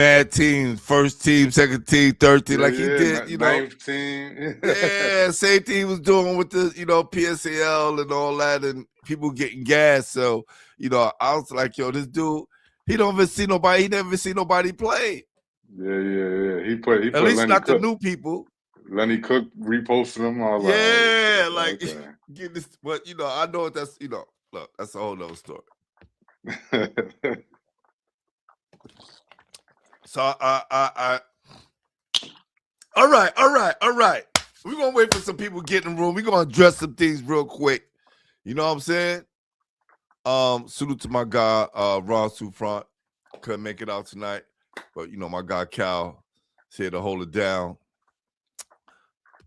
Bad teams, first team, second team, third team, like he did, ninth team. Yeah, same thing he was doing with the, PSAL and all that, and people getting gas. So, I was like, yo, this dude, he don't even see nobody. He never see nobody play. Yeah. He put At least Lenny not Cook. the new people. Lenny Cook reposted him. I was okay. Get this, but I know that's look, that's a whole nother story. So I all right. We're gonna wait for some people to get in the room. We're gonna address some things real quick. You know what I'm saying? Salute to my guy, Ron Souiffrant. Couldn't make it out tonight, but my guy Cal is here to hold it down.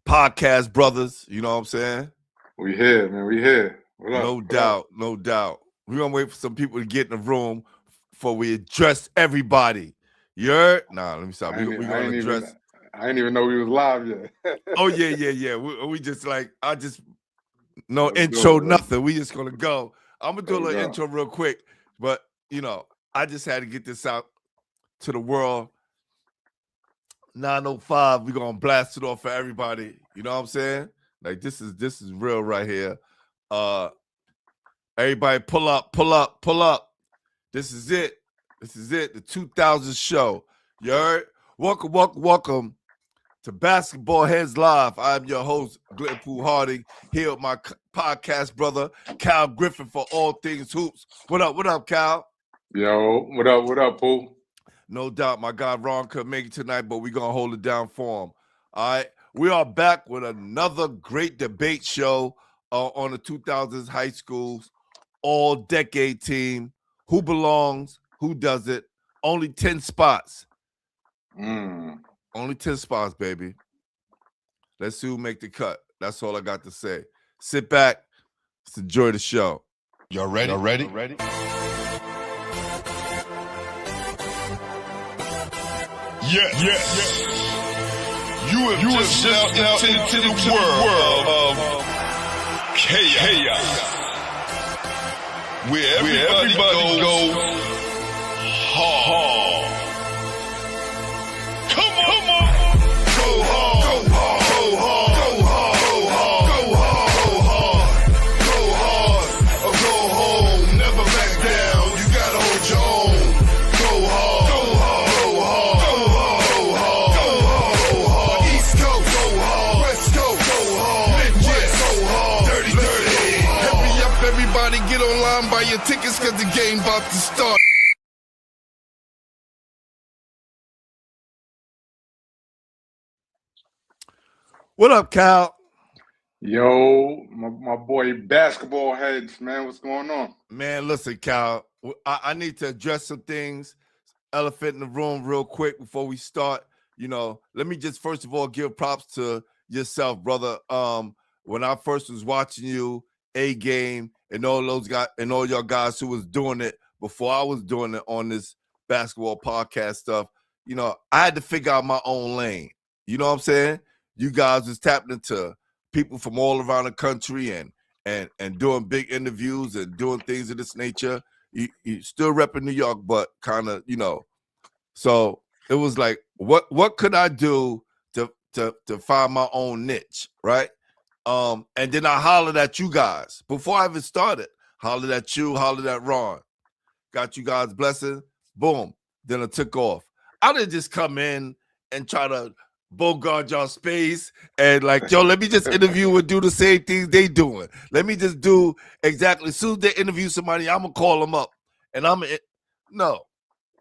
Podcast brothers, you know what I'm saying? We here, man. We here. No doubt. We're gonna wait for some people to get in the room before we address everybody. You heard? Nah, let me stop. We're gonna address. I didn't even know we was live yet. Oh, yeah. We just no intro, nothing. We just gonna go. I'm gonna do a little intro real quick, but I just had to get this out to the world. 9:05, we're gonna blast it off for everybody. You know what I'm saying? Like this is real right here. Everybody pull up. This is it. The 2000's show. You heard? Welcome to Basketball Heads Live. I'm your host, Griffin Harding, here with my podcast brother, Cal Griffin, for all things hoops. What up, Cal? Yo, what up, Pooh? No doubt, my guy Ron couldn't make it tonight, but we're going to hold it down for him. All right? We are back with another great debate show on the 2000s high schools, all-decade team. Who belongs? Who does it? Only 10 spots. Only 10 spots, baby. Let's see who make the cut. That's all I got to say. Sit back. Let's enjoy the show. Y'all ready? Yeah. You have just stepped into the world of chaos. Where everybody goes hard. Come on. Go hard. Or go home. Never back down. You gotta hold your own. Go hard. East Coast, go hard. West Coast, go hard. Midwest, go hard. Dirty. Hurry up, everybody, get online, buy your tickets, cause the game about to start. What up, Cal? Yo, my boy Basketball Heads, man. What's going on? Man, listen, Cal. I need to address some things. Elephant in the room real quick before we start. Let me just first of all give props to yourself, brother. When I first was watching you, A-Game, and all those guys and all y'all guys who was doing it before I was doing it on this basketball podcast stuff, I had to figure out my own lane. You know what I'm saying? You guys was tapping into people from all around the country and doing big interviews and doing things of this nature. You still repping New York, but kind of, So it was like, what could I do to find my own niche, right? And then I hollered at you guys before I even started. Hollered at you, hollered at Ron. Got you guys' blessing. Boom. Then I took off. I didn't just come in and try to bogart y'all space and let me just interview and do the same things they doing. Let me just do exactly. As soon as they interview somebody, I'm gonna call them up, and no.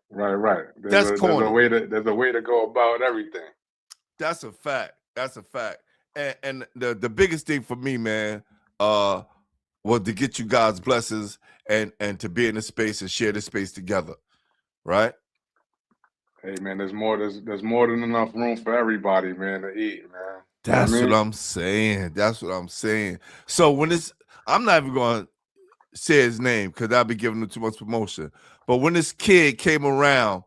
Right. There's a way to go about everything. That's a fact. And the biggest thing for me, man, was to get you guys blessings and to be in the space and share the space together, right? Hey man, there's more than enough room for everybody, man, to eat, man. That's what I'm saying. So when I'm not even going to say his name because I'll be giving him too much promotion. But when this kid came around,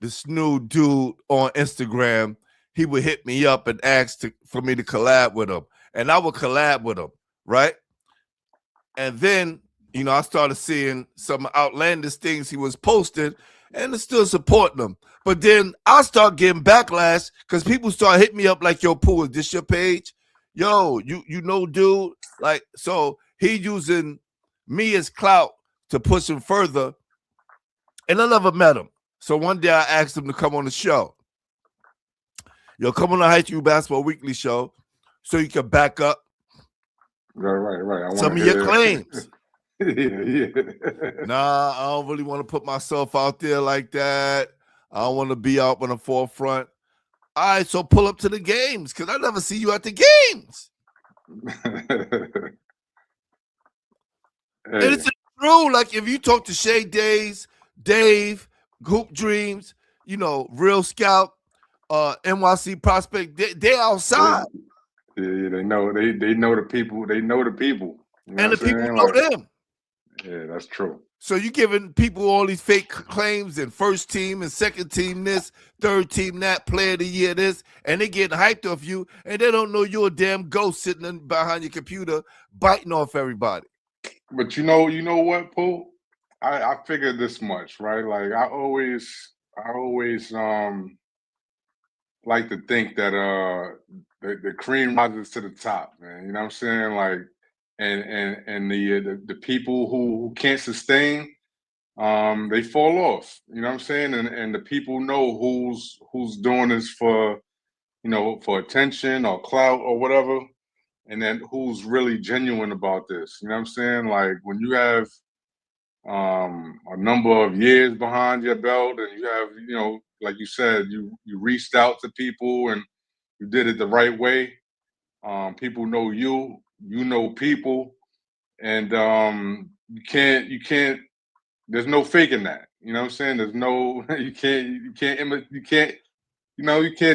this new dude on Instagram, he would hit me up and ask for me to collab with him. And I would collab with him, right? And then, I started seeing some outlandish things he was posting. and it's still supporting them. But then I start getting backlash because people start hitting me up like, yo, Pooh, is this your page? Yo, you know, dude. Like, so he using me as clout to push him further. And I never met him. So one day I asked him to come on the show. Yo, come on the High School Basketball Weekly show so you can back up Right. some of your claims. Yeah. Nah, I don't really want to put myself out there like that. I don't want to be out on the forefront. All right, so pull up to the games because I never see you at the games. And it's true. Like if you talk to Shay Days, Dave, Hoop Dreams, you know, Real Scout, NYC Prospect, they outside. Yeah, they know the people. They know the people. You know And the people know them. Yeah, that's true. So you giving people all these fake claims and first team and second team this, third team that, player of the year this, and they getting hyped off you, and they don't know you're a damn ghost sitting behind your computer biting off everybody. But you know what, Pooh? I figured this much, right? Like I always like to think that the cream rises to the top, man. You know what I'm saying? Like and the people who can't sustain, they fall off. You know what I'm saying? And the people know who's doing this for, you know, for attention or clout or whatever, and then who's really genuine about this. You know what I'm saying? Like when you have a number of years behind your belt and you have, you know, like you said, you reached out to people and you did it the right way. People know you know people, and you can't there's no faking that. You know what I'm saying? There's no you can't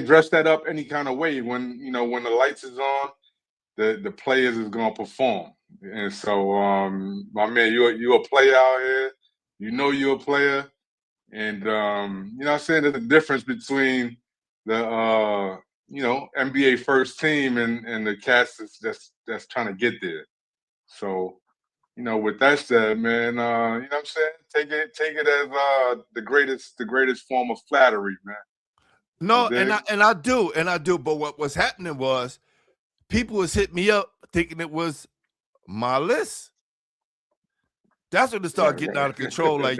dress that up any kind of way. When when the lights is on, the players is gonna perform. And so my man, you a player out here, you know you're a player. And you know what I'm saying? There's a difference between the NBA first team and the cast that's trying to get there. So, you know, with that said, man, you know what I'm saying? Take it as the greatest form of flattery, man. No, and I do. But what was happening was people was hitting me up thinking it was my list. That's when it started getting out of control. Like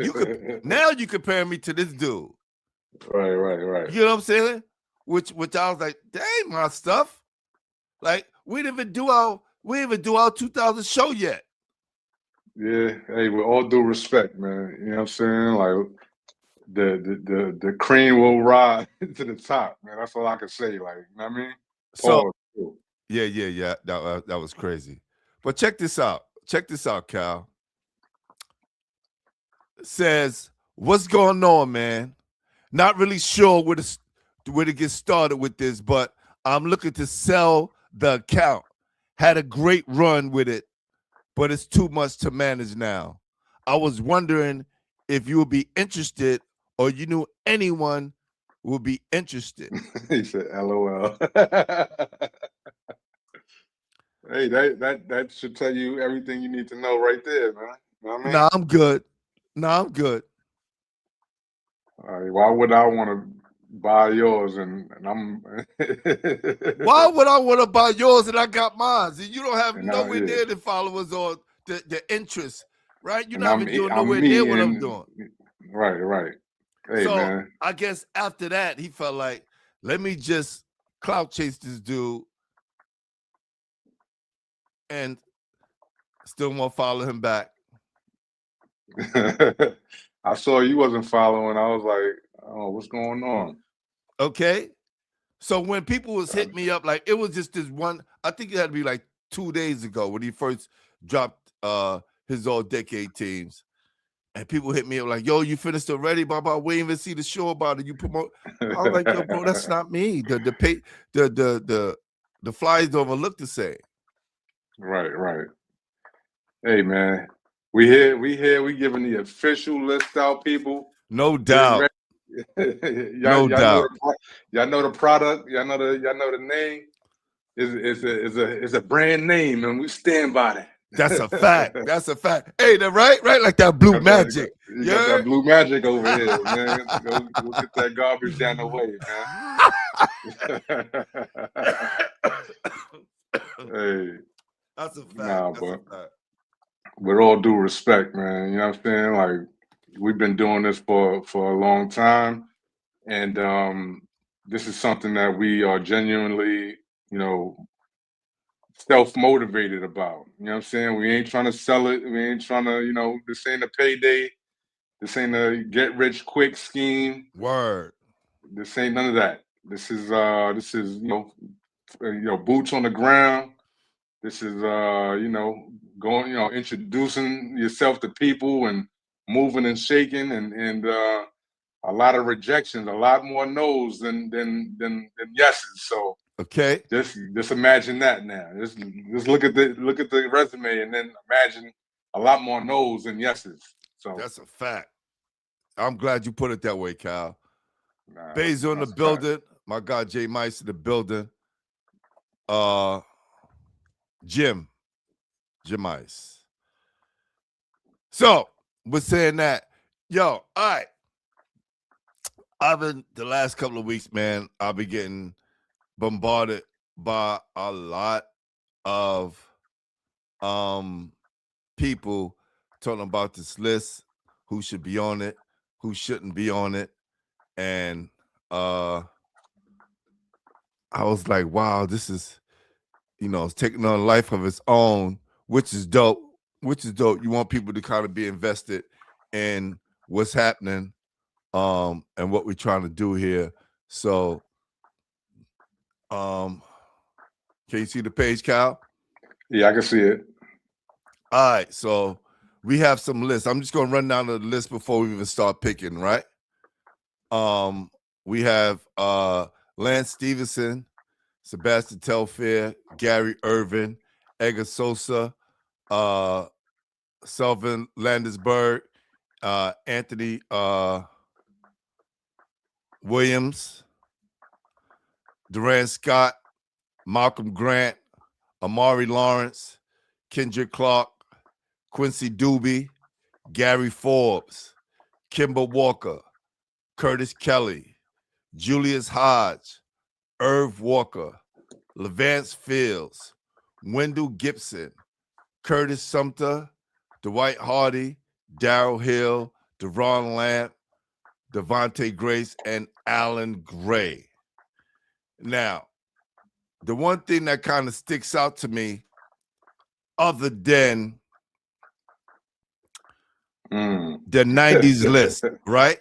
now you compare me to this dude. Right. You know what I'm saying? Which I was like, that ain't my stuff. Like we didn't even do our 2000's show yet. Yeah, hey, with all due respect, man. You know what I'm saying? Like the cream will rise to the top, man. That's all I can say. Like, you know what I mean? So yeah. That was crazy. But check this out. Cal. Says, what's going on, man? Not really sure where to get started with this, but I'm looking to sell the account. Had a great run with it, but it's too much to manage now. I was wondering if you would be interested or you knew anyone would be interested. He said, LOL. Hey, that should tell you everything you need to know right there, man. You know what I mean? Nah, I'm good. All right, why would I want to buy yours and I'm Why would I want to buy yours and I got mine? See, you don't have And nowhere near the followers or the interest, right? You're not even doing nowhere near what I'm doing. Right. Hey, so man. I guess after that, he felt like, let me just clout chase this dude and still want to follow him back. I saw you wasn't following. I was like, oh, what's going on? Okay. So when people was hitting me up, like it was just this one, I think it had to be like 2 days ago when he first dropped his all decade teams. And people hit me up like, yo, you finished already? Blah, blah, we ain't even see the show about it. You promote. I was like, yo, bro, that's not me. The flyers don't even look the same. Right. Hey, man. We here, we giving the official list out, people. No doubt. Y'all know the product, y'all know the name. It's a brand name, and we stand by that. That's a fact. That's a fact. Hey, that right? Like that blue magic. You got that blue magic over here, man. Go get that garbage down the way, man. Hey. That's a fact. Nah, That's but a fact. with all due respect, man, you know what I'm saying? Like, we've been doing this for a long time. And this is something that we are genuinely, self-motivated about. You know what I'm saying? We ain't trying to sell it. We ain't trying to, this ain't a payday. This ain't a get rich quick scheme. Word. This ain't none of that. This is boots on the ground. This is going, introducing yourself to people and moving and shaking and a lot of rejections, a lot more no's than yeses. So okay, just imagine that now. Just look at the resume and then imagine a lot more no's than yeses. So that's a fact. I'm glad you put it that way, Cal. Nah, Basil in the building. My God, Jay Mice in the building. Jim Mice. So we're saying that, yo, all right. I've been the last couple of weeks, man. I've been getting bombarded by a lot of people talking about this list, who should be on it, who shouldn't be on it. And I was like, wow, this is, it's taking on a life of its own, which is dope. You want people to kind of be invested in what's happening and what we're trying to do here. So can you see the page, Cal? Yeah, I can see it. All right, so we have some lists. I'm just gonna run down the list before we even start picking, right? We have Lance Stevenson, Sebastian Telfair, Gary Irvin, Edgar Sosa, Selvin Landesberg, Anthony Williams, Duran Scott, Malcolm Grant, Amari Lawrence, Kendrick Clark, Quincy Doobie, Gary Forbes, Kimber Walker, Curtis Kelly, Julius Hodge, Irv Walker, Levance Fields, Wendell Gibson, Curtis Sumter, Dwight Hardy, Darryl Hill, Deron Lamp, Devontae Grace, and Alan Gray. Now, the one thing that kind of sticks out to me, other than the 90s list, right?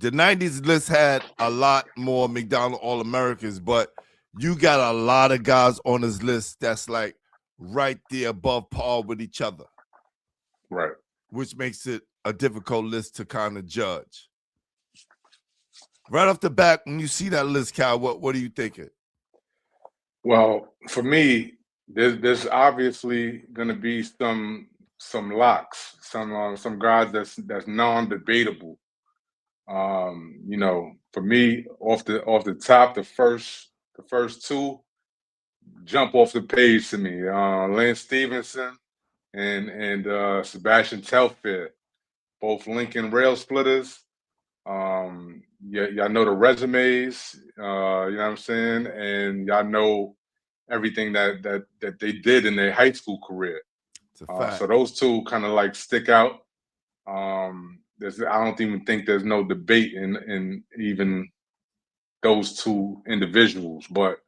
The 90s list had a lot more McDonald All-Americans, but you got a lot of guys on this list that's like right there above par with each other. Right. Which makes it a difficult list to kind of judge. Right off the bat, when you see that list, Cal, what are you thinking? Well, for me, there's obviously going to be some locks, some guys that's non-debatable. For me, off the top, the first two jump off the page to me. Lance Stevenson and Sebastian Telfair, both Lincoln Rail Splitters. Y'all know the resumes, you know what I'm saying? And y'all know everything that they did in their high school career. So those two kind of like stick out. I don't even think there's no debate in even those two individuals. But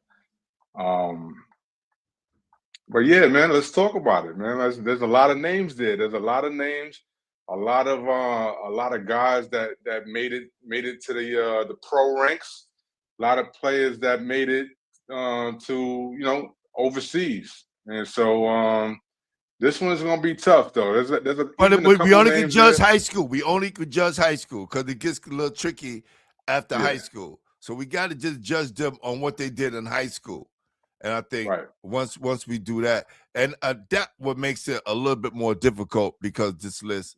yeah, man, let's talk about it, man. There's a lot of names there. There's a lot of names. A lot of guys that made it to the pro ranks. A lot of players that made it to overseas, and so this one's gonna be tough though. But we only could judge high school. We only could judge high school because it gets a little tricky after high school. So we got to just judge them on what they did in high school. And I think once we do that, and that what makes it a little bit more difficult because this list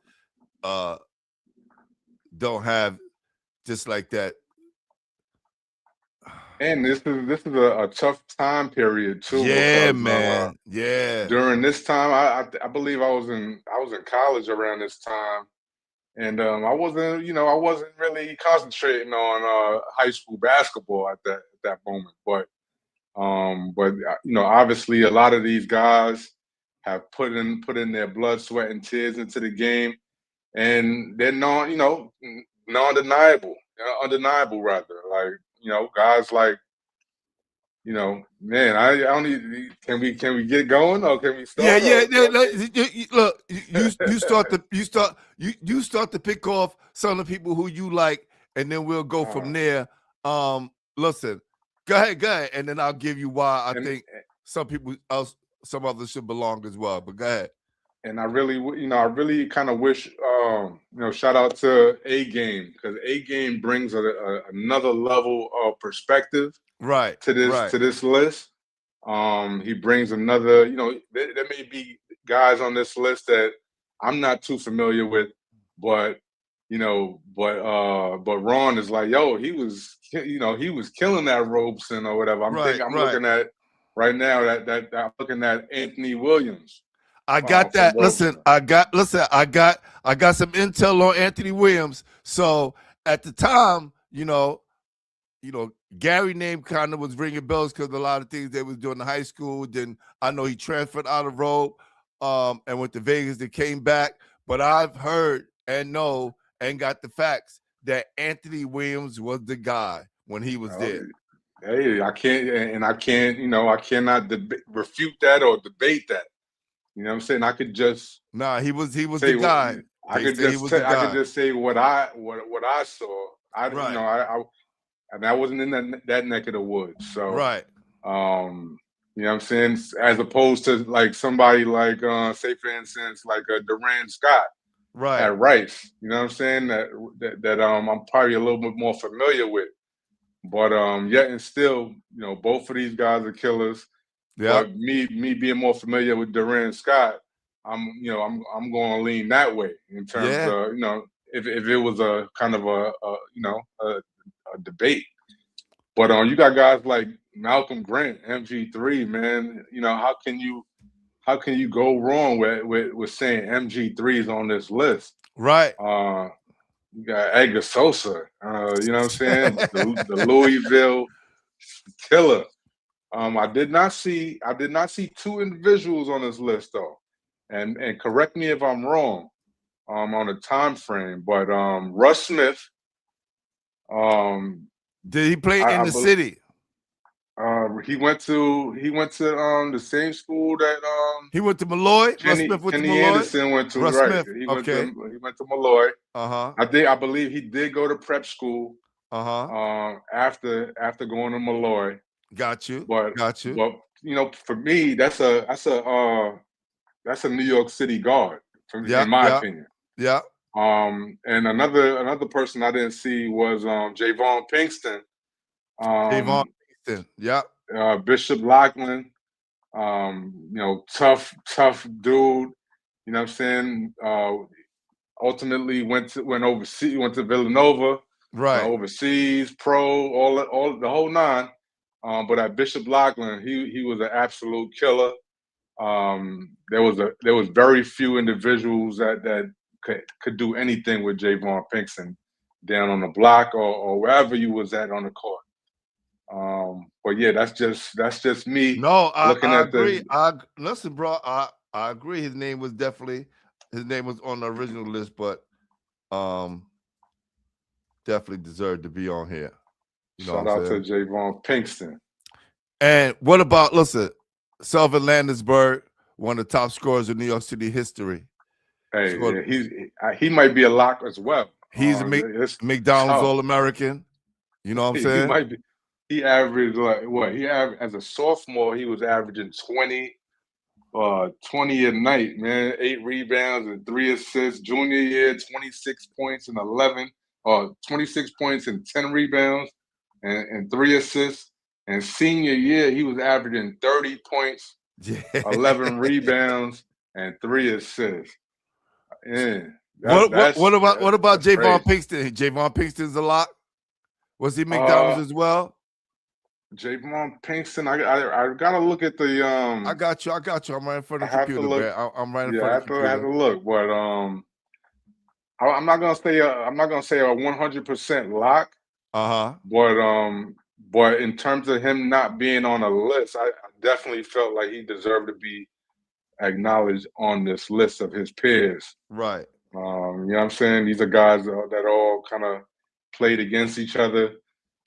don't have just like that. And this is a tough time period too, Yeah, because man. Yeah. during this time, I believe I was in college around this time, and I wasn't really concentrating on high school basketball at that moment. But obviously, a lot of these guys have put in their blood, sweat, and tears into the game, and they're non-undeniable, undeniable rather. Like guys like man, I don't need. Can we get going or can we Yeah, start yeah. or Look, you start to pick off some of the people who you like, and then we'll go from there. Listen, go ahead, and then I'll give you why I and think some others should belong as well. But go ahead. and I really kind of wish, shout out to A Game, because A Game brings another level of perspective Right, to this right, to this list. He brings another. There may be guys on this list that I'm not too familiar with, but but Ron is like, yo, he was killing that Robeson or whatever. right, I'm right. looking at right now that I'm looking at Anthony Williams I got from that. Listen, Robeson. I got some intel on Anthony Williams. So at the time, Gary name kind of was ringing bells because a lot of things they was doing in high school. Then I know he transferred out of Robe, and went to Vegas. They came back, but I've heard and know and got the facts that Anthony Williams was the guy when he was Oh, there. hey, I cannot refute that or debate that. You know what I'm saying? I could just Nah, he was say the guy. I They could say he just was the I could guy. just say what I saw. Right, And I wasn't in that neck of the woods. So right, you know what I'm saying? As opposed to like somebody like say for instance like Duran Scott right. at Rice. You know what I'm saying? That I'm probably a little bit more familiar with. But yet and still, both of these guys are killers. Yeah, But me being more familiar with Duran Scott, I'm going to lean that way in terms yeah. of if it was a kind of a debate. But you got guys like Malcolm Grant, MG3, man. How can you go wrong with saying MG3 is on this list? Right. You got Edgar Sosa. You know what I'm saying? The Louisville killer. I did not see two individuals on this list though, and correct me if I'm wrong on the time frame, but Russ Smith, um, Did he play in I the bel city? he went to the same school that He went to Malloy. Russ Kenny Smith went to Kenny Malloy. Anderson went to. Russ Right, Smith. he went to Okay. he went to Malloy. Uh-huh. I believe he did go to prep school Uh-huh. after going to Malloy. Got you. But Got you. but for me, that's a New York City guard, Yeah, in my yeah, opinion. yeah. And another person I didn't see was Javon Pinkston, Javon um, Kingston. Yeah. Bishop Lachlan, tough dude. You know what I'm saying? Ultimately went overseas, went to Villanova, Right. overseas, pro, all the whole nine. But at Bishop Lachlan, he was an absolute killer. There was very few individuals that could do anything with Javon Pinkston down on the block or wherever you was at on the court. But yeah, that's just me No, looking I at agree. the. Listen, bro. I agree. His name was on the original list, but definitely deserved to be on here. You know Shout what I'm out saying? to Javon Pinkston. And what about Selvin Landisberg, one of the top scorers in New York City history. Hey, Scored, he might be a lock as well. he's a It's McDonald's tough. All-American. You know what I'm He saying? might be. He averaged like what? He averaged as a sophomore. He was averaging 20 a night, man. 8 rebounds and 3 assists. Junior year, 26 points and 26 points and 10 rebounds and 3 assists. And senior year, he was averaging 30 points, Yeah. 11 rebounds, and 3 assists. Yeah, What about that's Javon crazy. Pinkston? Javon Pinkston's a lock. Was he McDonald's as well? Javon Pinkston. I gotta look at the I got you. I'm right in front I of the have to computer, look. man. I'm right in Yeah, front I of have the to have computer. to look. But I'm not gonna say I'm not gonna say a 100% lock. Uh-huh. But in terms of him not being on a list, I definitely felt like he deserved to be acknowledged on this list of his peers. Right. You know what I'm saying? These are guys that all kind of played against each other.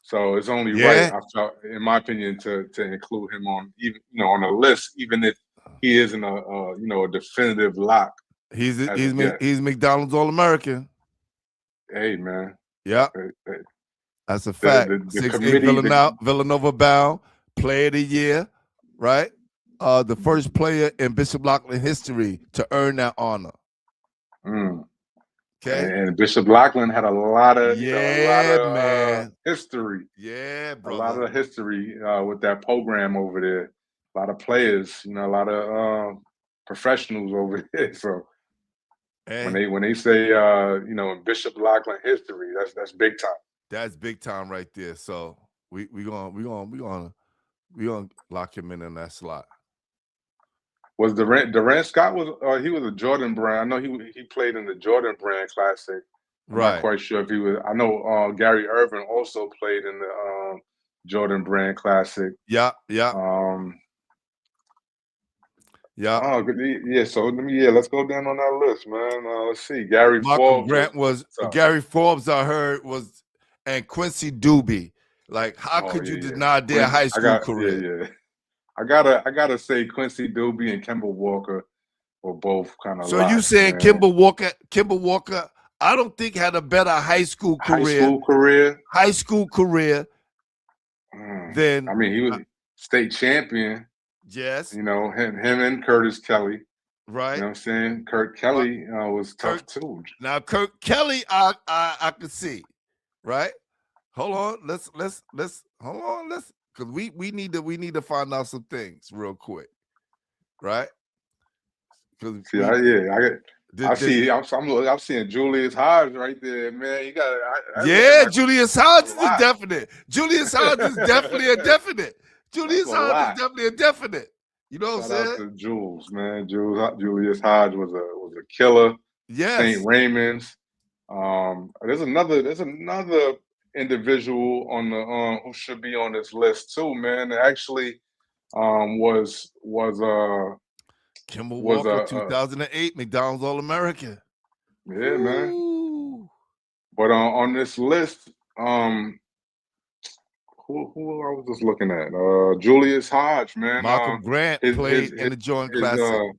So it's only right, Yeah. I felt, in my opinion, to include him on even on a list, even if he isn't a definitive lock He's as of yet. he's McDonald's All-American. Hey man, Yeah. the That's a the, fact. the 6'8" committee, Villanova bound, player of the year, right? The first player in Bishop Loughlin history to earn that honor. Okay. And Bishop Loughlin had a lot of Man. history. Yeah, A lot brother. of history with that program over there. A lot of players, a lot of professionals over there. So Hey, when they say in Bishop Loughlin history, that's big time. that's big time right there. So we gonna lock him in that slot. Was Durant Scott he was a Jordan brand. I know he played in the Jordan brand classic. I'm not quite sure if he was. I know Gary Irvin also played in the Jordan brand classic. Yeah. Yeah. Oh, yeah. So let's go down on that list, man. Let's see. Gary Malcolm Forbes Grant was Gary Forbes. I heard was, and Quincy Doobie. Like, how could you deny their high school career? Yeah. I gotta say Quincy Doobie and Kemba Walker were both kind of. So you saying Kemba Walker? I don't think had a better high school career. Than I mean, he was state champion. Yes. Him and Curtis Kelly. Right. You know what I'm saying? Kurt Kelly was tough too. Now Kurt Kelly, I could see. Right. Hold on. Let's hold on. Because we need to find out some things real quick. Right. I'm seeing Julius Hodge right there, man. You got Julius Hodge is a definite. Julius Hodge is definitely a definite. Julius Hodge is definitely a definite. You know what I'm saying? Shout out to Jules, man. Julius Hodge was a killer. Yes. St. Raymond's. There's another individual on the who should be on this list too, man. It actually was Kemba Walker, 2008 McDonald's All-American. Yeah, man. But on this list, who I was just looking at? Julius Hodge, man. Malcolm Grant played in the Jordan Classic.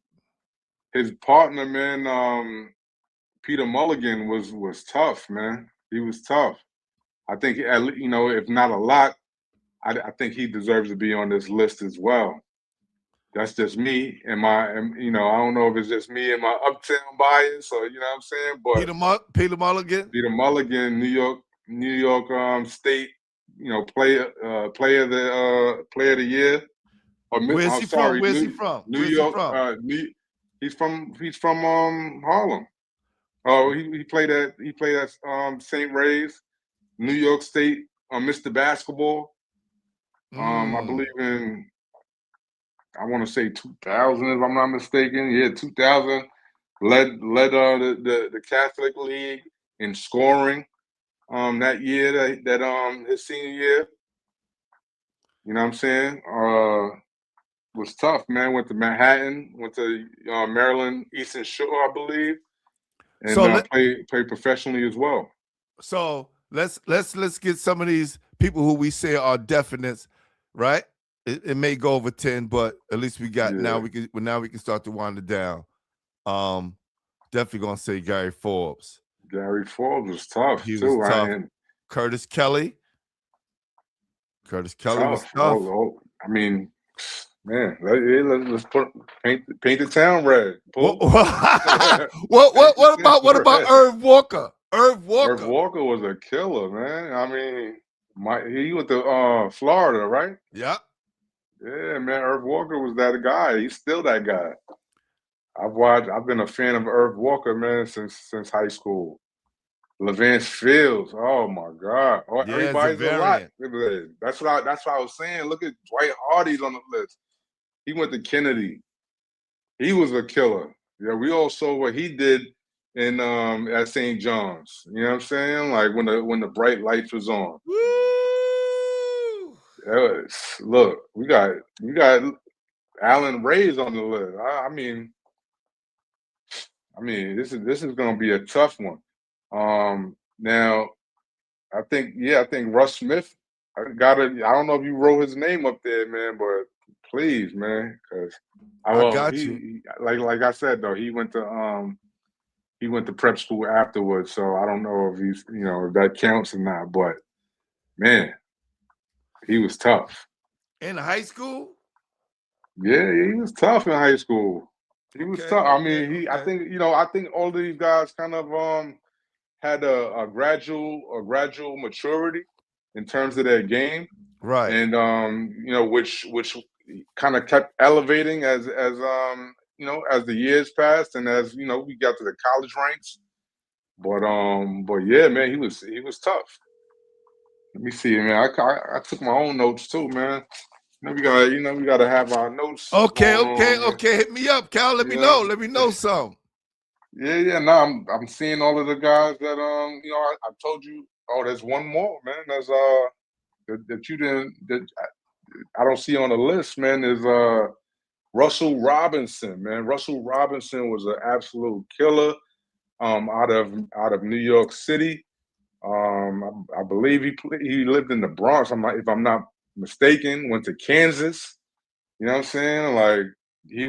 His partner, man, Peter Mulligan was tough, man. He was tough. I think, if not a lot, I think he deserves to be on this list as well. That's just me and I don't know if it's just me and my uptown bias or you know what I'm saying. But Peter Mulligan, New York State, player of the year. Where's he from? New York. He's from Harlem. Oh, he played at St. Ray's, New York State, Mr. Basketball. I believe in. I want to say 2000, if I'm not mistaken. Yeah, 2000 led the Catholic League in scoring that year, that his senior year. You know what I'm saying? Was tough, man. Went to Manhattan, went to Maryland Eastern Shore, I believe, and played professionally as well. So let's get some of these people who we say are definites, right? It may go over 10, but at least we got now we can start to wind it down. Definitely gonna say Gary Forbes. Gary Forbes was tough. He was tough. Curtis Kelly. Was tough. I mean, man, let's paint the town red. What about Irv Walker? Irv Walker was a killer, man. I mean, he went to Florida, right? Yeah. Yeah, man. Irv Walker was that guy. He's still that guy. I've been a fan of Irv Walker, man, since high school. Levance Fields. Oh my God. Oh, Yeah, everybody's a lot. Zavarian. That's what I was saying. Look at Dwight Hardy's on the list. He went to Kennedy. He was a killer. Yeah, we all saw what he did in at St. John's. You know what I'm saying? Like when the bright lights was on. Woo! Look, we got Alan Ray's on the list. I mean, this is gonna be a tough one. Now I think Russ Smith. I don't know if you wrote his name up there, man, but please, man, because I got you. Like I said though, he went to prep school afterwards, so I don't know if he's if that counts or not. But man, he was tough. In high school? Yeah, he was tough in high school. He was tough. I mean, I think all of these guys kind of had a gradual maturity in terms of their game, right? And which kind of kept elevating as as the years passed and as we got to the college ranks. But yeah, man, he was tough. Let me see, man. I took my own notes too, man. We gotta have our notes. Okay. Hit me up, Cal. Let me know. Let me know some. Yeah. No, I'm seeing all of the guys that I told you. Oh, there's one more, man. There's that you didn't that I don't see on the list, man. Is Russell Robinson, man. Russell Robinson was an absolute killer. Out of New York City. I believe he lived in the Bronx. If I'm not mistaken. Went to Kansas. You know what I'm saying? Like he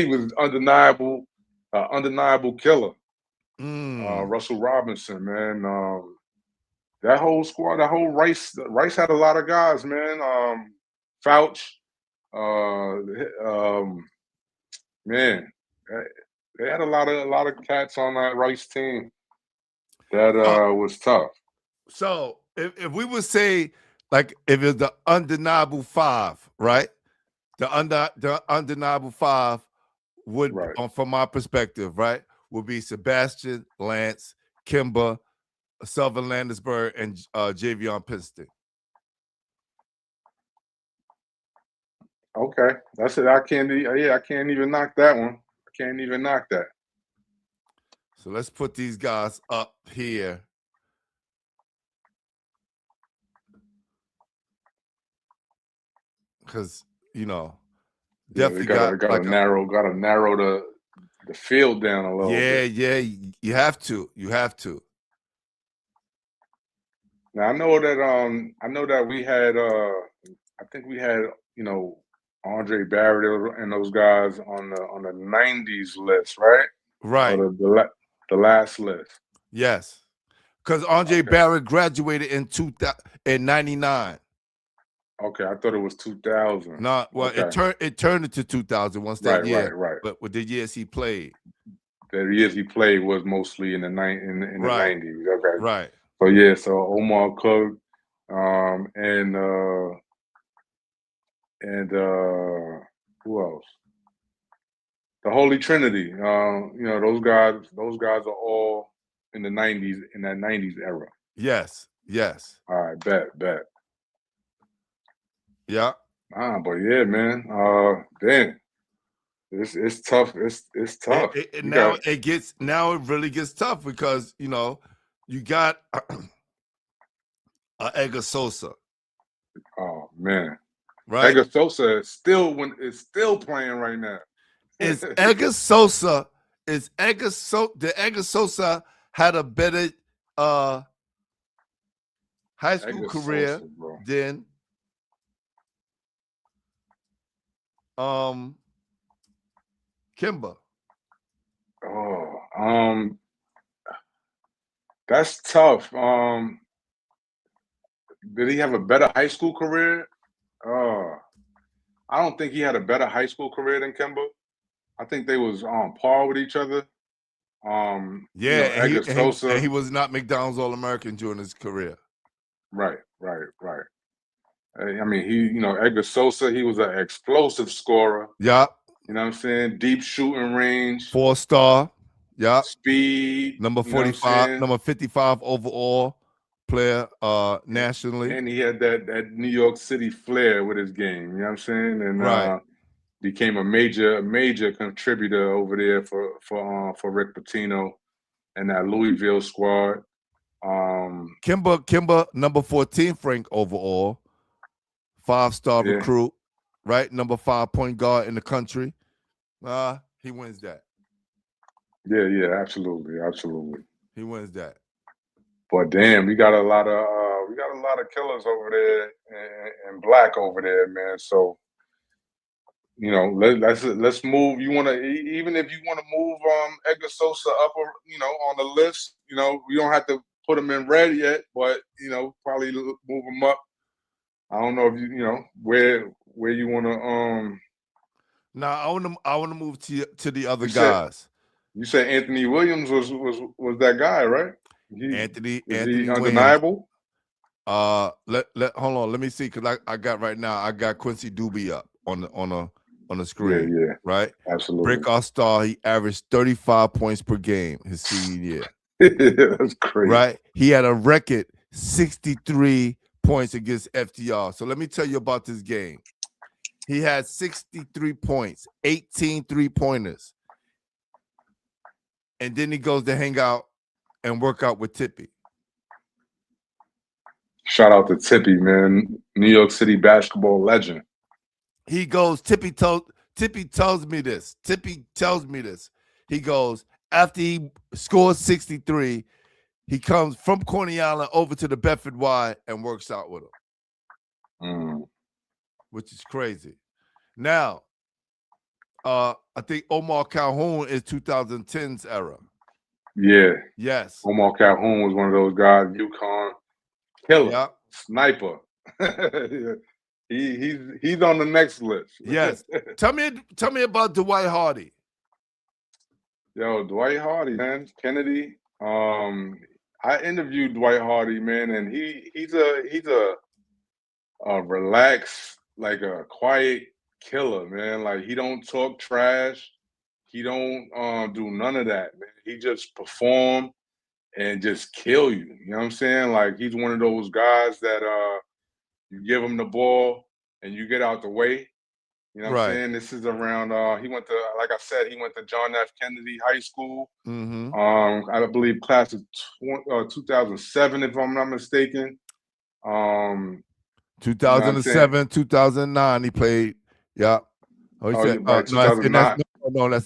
was undeniable killer. Russell Robinson, man. That whole squad, that whole Rice had a lot of guys, man. Fouch, man, they had a lot of cats on that Rice team that was tough. So if we would say, like, if it's the undeniable five, right? The undeniable five would, from my perspective, right, would be Sebastian, Lance, Kimba, Sullivan Landisberg, and Javion Princeton. Okay, that's it. I can't even knock that one. I can't even knock that. So let's put these guys up here. Because definitely gotta narrow the field down a little bit. Yeah, you have to. Now I know that we had I think we had Andre Barrett and those guys on the 90s list, right? Right. Or the last list. Yes. Because Andre Barrett graduated in 99. Okay, I thought it was 2000. No, well, it turned into 2000 once that year. Right. But with the years he played. The years he played was mostly in the 90s. Okay. Right. So yeah, so Omar Cook, and who else? The Holy Trinity. Those guys are all in the 90s, in that 90s era. Yes. All right, bet. Yeah. But yeah, man. Damn. It's tough. It's tough. Now it really gets tough because you got Edgar Sosa. Oh man. Right. Edgar Sosa is still playing right now. Did Edgar Sosa had a better high school career than Kimba? Oh, that's tough. Did he have a better high school career? I don't think he had a better high school career than Kimba. I think they was on par with each other. Edgar Sosa, and he was not McDonald's All-American during his career. Right. I mean, Edgar Sosa, he was an explosive scorer. Yeah. You know what I'm saying? Deep shooting range. 4-star. Yeah. speed. Number 45, number 55 overall player nationally. And he had that New York City flair with his game. You know what I'm saying? And Right. became a major contributor over there for Rick Pitino and that Louisville squad. Kimba, number 14 Frank overall, 5-star recruit, right? Number 5 point guard in the country. He wins that. Yeah, absolutely. He wins that. But damn, we got a lot of killers over there and black over there, man. So you know, let's move. You want to even if you want to move Edgar Sosa up, on the list. You know, we don't have to put him in red yet, but probably move him up. I don't know if where you want to. Now I want to move to the other guys. You said Anthony Williams was that guy, right? Anthony undeniable. Hold on. Let me see, because I got right now. I got Quincy Doobie up on the screen. Yeah, right. Absolutely. Breakout star. He averaged 35 points per game his senior year. That's crazy. Right. He had a record 63 points against FDR. So let me tell you about this game. He had 63 points, 18 3-pointers. And then he goes to hang out and work out with Tippy. Shout out to Tippy, man. New York City basketball legend. He goes, Tippy tells me this. He goes, after he scores 63, he comes from Coney Island over to the Bedford Y and works out with him. Which is crazy. Now, I think Omar Calhoun is 2010's era. Yeah. Yes. Omar Calhoun was one of those guys, UConn killer, sniper. He's on the next list. Yes. Tell me about Dwight Hardy. Yo, Dwight Hardy, man. Kennedy. I interviewed Dwight Hardy, man, and he's a relaxed, like a quiet killer, man. Like he don't talk trash. He don't do none of that, man. He just perform and just kill you. You know what I'm saying? Like he's one of those guys that you give him the ball and you get out the way. You know what I'm saying? This is around he went to, like I said, he went to John F. Kennedy High School. I believe class of 2007, if I'm not mistaken. 2007, 2009, he played. Yeah. Oh, he said, that's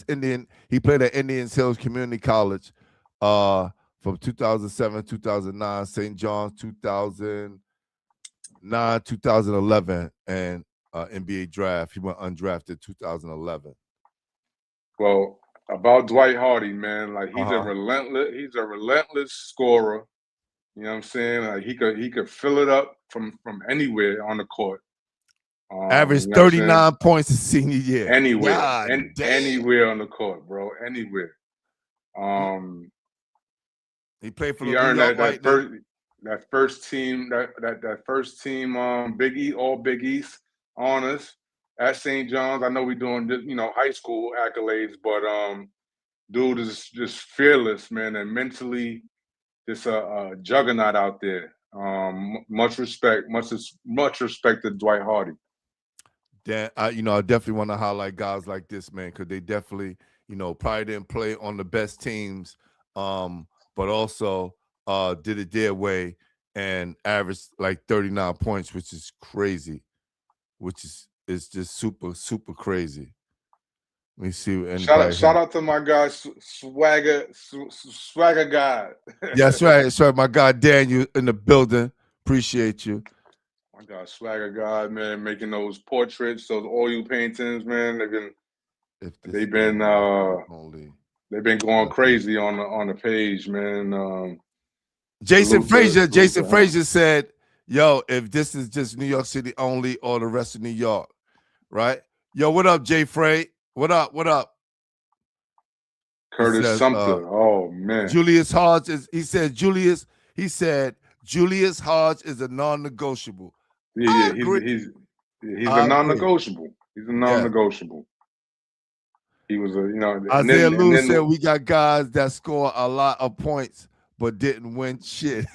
Indian. He played at Indian Hills Community College from 2007, 2009, St. John's 2009, 2011, and NBA draft. He went undrafted 2011. Well, about Dwight Hardy, man, like he's a relentless scorer. You know what I'm saying? Like he could fill it up from anywhere on the court. Averaged 39 points his senior year. Anywhere. Anywhere on the court, bro. Anywhere. He played for he earned that first team Big East, all Big East honors at St. John's. I know we're doing high school accolades, but dude is just fearless, man, and mentally just a juggernaut out there. Much respect to Dwight Hardy. I definitely want to highlight guys like this, man, because they definitely, probably didn't play on the best teams, but also did it their way and averaged like 39 points, which is crazy, which is just super, super crazy. Let me see. Shout out to my guy, Swagger God. That's right. That's right. My guy Daniel in the building. Appreciate you. My God, Swagger God, man, making those portraits, those oil paintings, man. They've been going crazy on the page, man. Jason Frazier said, "Yo, if this is just New York City only or the rest of New York, right? Yo, what up, Jay Frey? What up? Curtis Sumter. Oh man. Julius Hodge Julius Hodge is a non-negotiable. Yeah, he's a non-negotiable. He's a non-negotiable. He was a, you know, Isaiah and Lewis then said we got guys that score a lot of points but didn't win shit.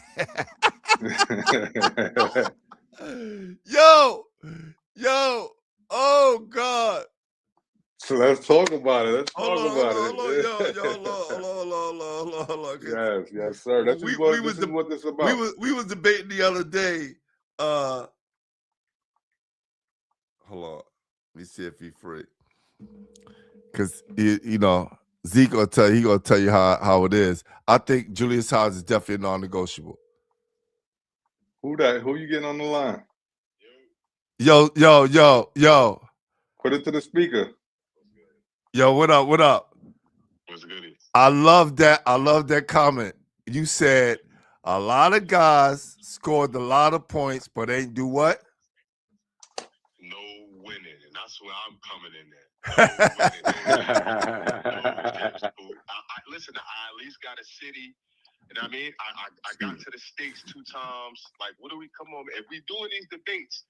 Yo, oh God. So let's talk about it. Let's Hold talk on, about hold on, it. hold on. Yes, sir. This is what this is about. We was debating the other day. Hold on. Let me see if he's free. Cause you know, Zeke gonna tell you how it is. I think Julius Hodge is definitely non-negotiable. Who you getting on the line? Yo. Put it to the speaker. Yo, what up? What's good? I love that comment. You said a lot of guys scored a lot of points, but ain't do what? No winning, and that's where I'm coming in there. No listen, I at least got a city. You know what I mean? I got to the States 2 times. Like, what do we come on? If we doing these debates,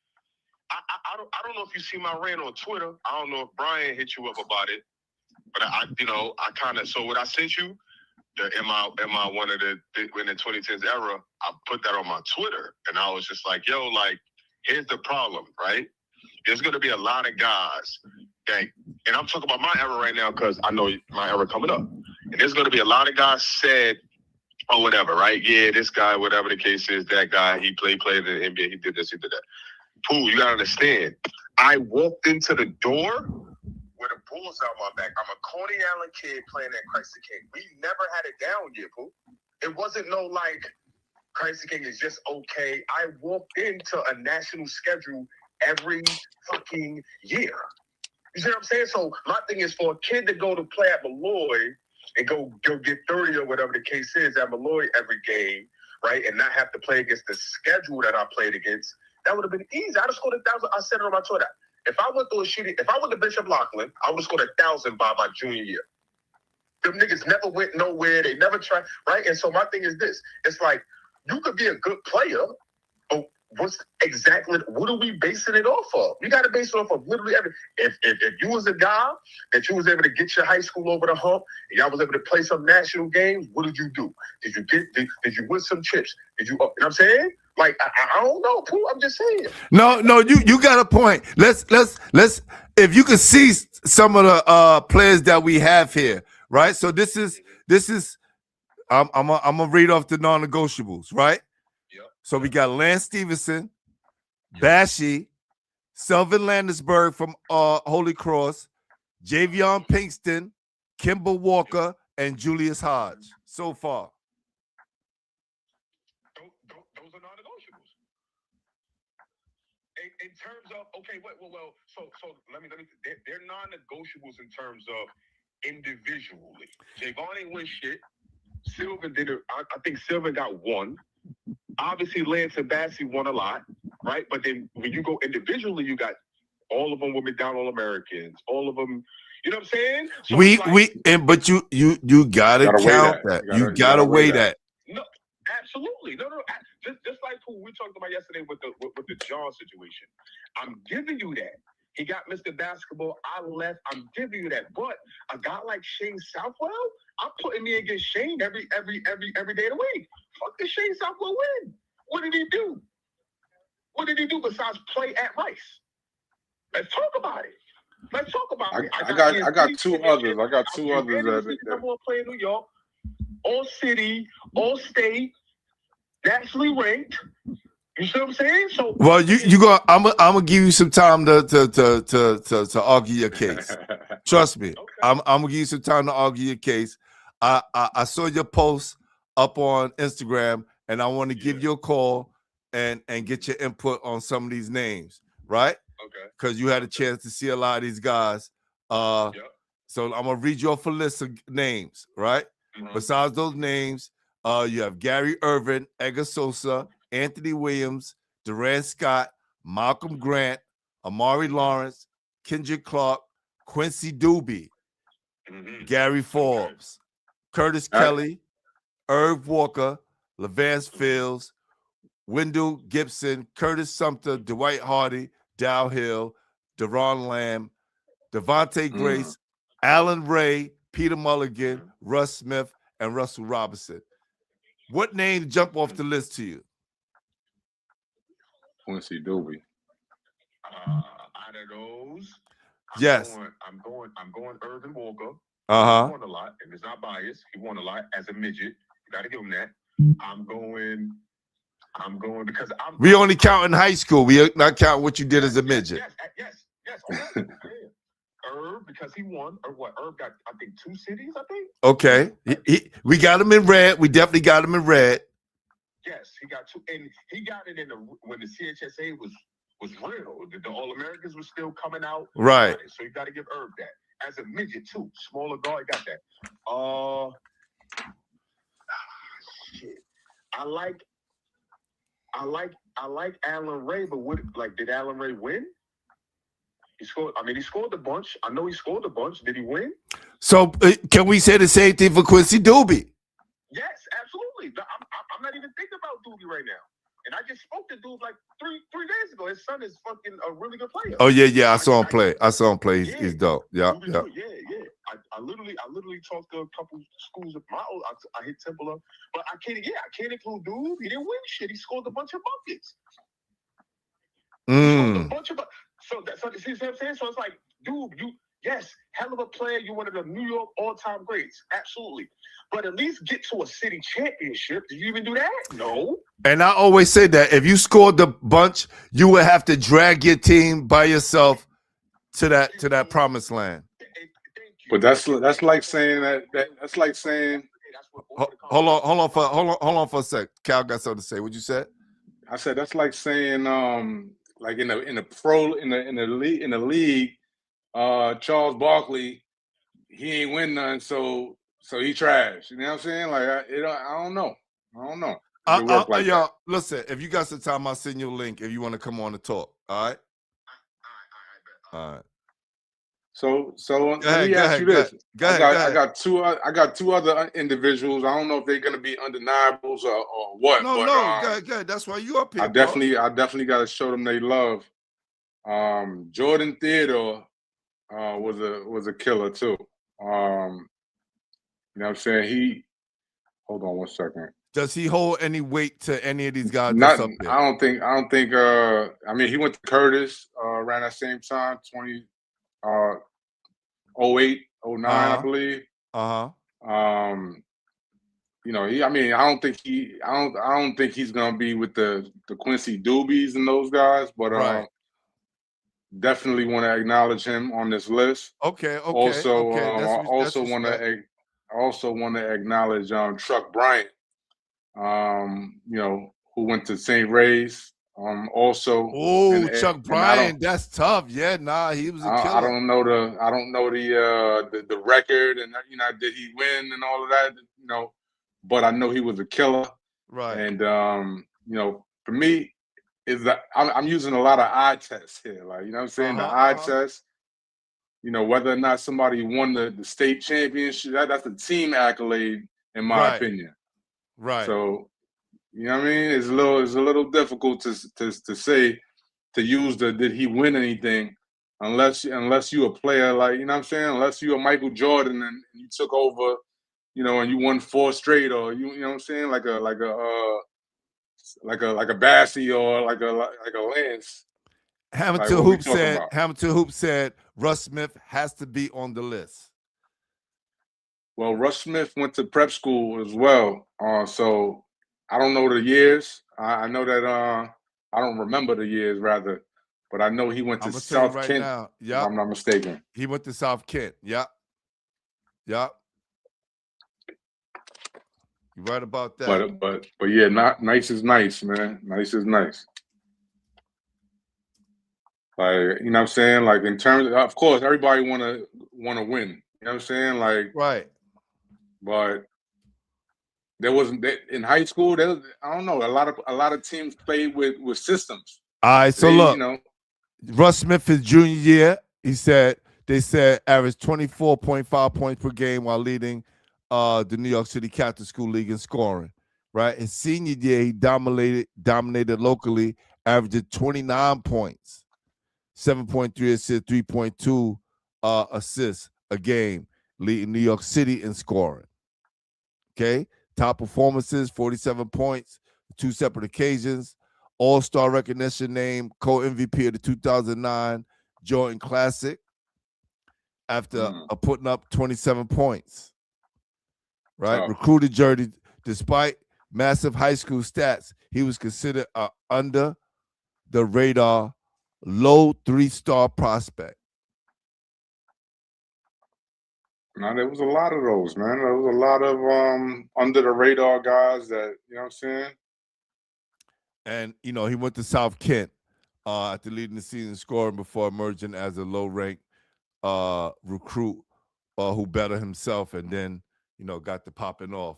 I don't know if you see my rant on Twitter. I don't know if Brian hit you up about it, but I kind of, so what I sent you, am I one of the in the 2010s era? I put that on my Twitter, and I was just like, yo, like, here's the problem, right? There's going to be a lot of guys that, and I'm talking about my era right now because I know my era coming up, and there's going to be a lot of guys said, or whatever, right? Yeah, this guy, whatever the case is, that guy, he played in the NBA, he did this, he did that. Pooh, you gotta understand. I walked into the door with a bull's out my back. I'm a Coney Allen kid playing at Christ the King. We never had it down yet, Pooh. It wasn't no like Christ the King is just okay. I walked into a national schedule every fucking year. You see what I'm saying? So my thing is for a kid to go to play at Malloy and go get 30 or whatever the case is at Malloy every game, right? And not have to play against the schedule that I played against. That would have been easy. I'd have scored 1,000. I said it on my Twitter. If I went to Bishop Loughlin, I would have scored 1,000 by my junior year. Them niggas never went nowhere. They never tried, right? And so my thing is this. It's like, you could be a good player, but what are we basing it off of? You got to base it off of literally everything. If you was a guy that you was able to get your high school over the hump, and y'all was able to play some national games, what did you do? Did you win some chips? Did you know what I'm saying? Like, I don't know, Pooh. I'm just saying. No, you got a point. Let's if you can see some of the players that we have here, right? So this is I'm gonna read off the non-negotiables, right? Yep. So we got Lance Stevenson, Bashy, Selvin Landisberg from Holy Cross, Javion Pinkston, Kimber Walker, and Julius Hodge. So far. Those are non-negotiables. In terms of, okay, well, so let me, they're non-negotiables in terms of individually. Javon ain't win shit. Sylvan did it. I think Sylvan got one. Obviously, Lance and Bassie won a lot, right? But then when you go individually, you got all of them were McDonald Americans. All of them, you know what I'm saying? So but you gotta count that. You gotta weigh that. No, absolutely. No. Just like who we talked about yesterday with the John situation. I'm giving you that. He got Mr. Basketball. I left. I'm giving you that. But a guy like Shane Southwell, I'm putting me against Shane every day of the week. Fuck did Shane Southwell win? What did he do? What did he do besides play at Rice? Let's talk about it. Let's talk about it. I got two others. I got two others. Number one player in New York, all city, all state, nationally ranked. You see what I'm saying? So well, I'm gonna give you some time to argue your case. Trust me. Okay. I'm gonna give you some time to argue your case. I saw your post up on Instagram, and I want to give you a call and get your input on some of these names, right? Okay. Because you had a chance to see a lot of these guys. So I'm gonna read you off a list of names, right? Mm-hmm. Besides those names, you have Gary Irvin, Edgar Sosa, Anthony Williams, Durant Scott, Malcolm Grant, Amari Lawrence, Kendrick Clark, Quincy Doobie, Gary Forbes, Curtis Kelly, Irv Walker, Levance Fields, Wendell Gibson, Curtis Sumter, Dwight Hardy, Dow Hill, Deron Lamb, Devontae Grace, Alan Ray, Peter Mulligan, Russ Smith, and Russell Robinson. What name jump off the list to you? Quincy Doobie. Out of those, Yes. I'm going Irvin Walker. Uh-huh. He won a lot, and it's not biased. He won a lot as a midget. You got to give him that. I'm going because we only count in high school. We not count what you did as a midget. Yes. Herb, because he won, or what? Herb got, I think, 2 cities, I think. Okay. We got him in red. We definitely got him in red. Yes, he got 2, and he got it in when the CHSA was real. The All-Americans were still coming out. Right. So you got to give Herb that. As a midget, too. Smaller guard, got that. Shit. I like Alan Ray, but did Alan Ray win? He scored a bunch. I know he scored a bunch. Did he win? So can we say the same thing for Quincy Doobie? Yes, absolutely. I'm not even thinking about Doobie right now. And I just spoke to Doobie like three days ago. His son is fucking a really good player. Oh yeah. I saw him play. He's dope. Yeah. Yeah. I literally talked to a couple schools of my own. I hit Temple up, but I can't include Doobie. He didn't win shit. He scored a bunch of buckets. So see what I'm saying? So it's like, dude, hell of a player. You're one of the New York all-time greats. Absolutely. But at least get to a city championship. Did you even do that? No. And I always say that if you scored the bunch, you would have to drag your team by yourself to that promised land. But that's like saying that's like saying. Hold on for a sec. Cal got something to say. What you said? I said that's like saying like in the league, Charles Barkley, he ain't win none, so he trash. You know what I'm saying? Like I don't know. Y'all, listen, if you got some time, I'll send you a link if you want to come on and talk. All right. All right. So let me ask you this. I got two other individuals. I don't know if they're gonna be undeniables or what. No, go ahead. That's why you up here. I definitely got to show them they love. Jordan Theodore was a killer too. You know what I'm saying? Hold on one second. Does he hold any weight to any of these guys? Not, up there? I don't think. I mean, he went to Curtis around that same time, 08, 09, I believe. You know, I don't think he's gonna be with the Quincy Doobies and those guys, but definitely want to acknowledge him on this list. Okay. Also want to acknowledge Truck Bryant, you know, who went to St. Ray's. Chuck Bryant, that's tough. Yeah, he was a killer. I don't know the record, and you know, did he win and all of that, you know, but I know he was a killer. Right. And you know, for me, is that I'm using a lot of eye tests here, like, you know what I'm saying? The eye test, you know, whether or not somebody won the state championship, that's a team accolade in my opinion. Right. So, you know what I mean? It's a little difficult to say, to use did he win anything, unless you a player, like, you know what I'm saying? Unless you a Michael Jordan and you took over, you know, and you won 4 straight, or you know what I'm saying? Like a Bassie or like a Lance. Hamilton Hoop said Russ Smith has to be on the list. Well, Russ Smith went to prep school as well, so I don't know the years. I know that I don't remember the years, rather, but I know he went to South Kent. If I'm not mistaken. He went to South Kent. Yep. You're right about that. But yeah, nice is nice, man. Nice is nice. Like, you know what I'm saying? Like, in terms of course, everybody wanna win. You know what I'm saying? Like, right. But there wasn't in high school. I don't know. A lot of teams played with systems. All right. So look, you know, Russ Smith, his junior year, they said averaged 24.5 points per game while leading the New York City Catholic School League in scoring. Right. His senior year, he dominated locally, averaging 29 points, 7.3 assists, 3.2 assists a game, leading New York City in scoring. Okay, top performances, 47 points, 2 separate occasions, All-Star recognition name, co-MVP of the 2009 Jordan Classic after putting up 27 points. Right, recruited jersey. Despite massive high school stats, he was considered a under the radar, low 3-star prospect. Now there was a lot of those, man. There was a lot of under the radar guys that, you know what I'm saying? And he went to South Kent after leading the season scoring before emerging as a low-ranked recruit who bettered himself and then got to popping off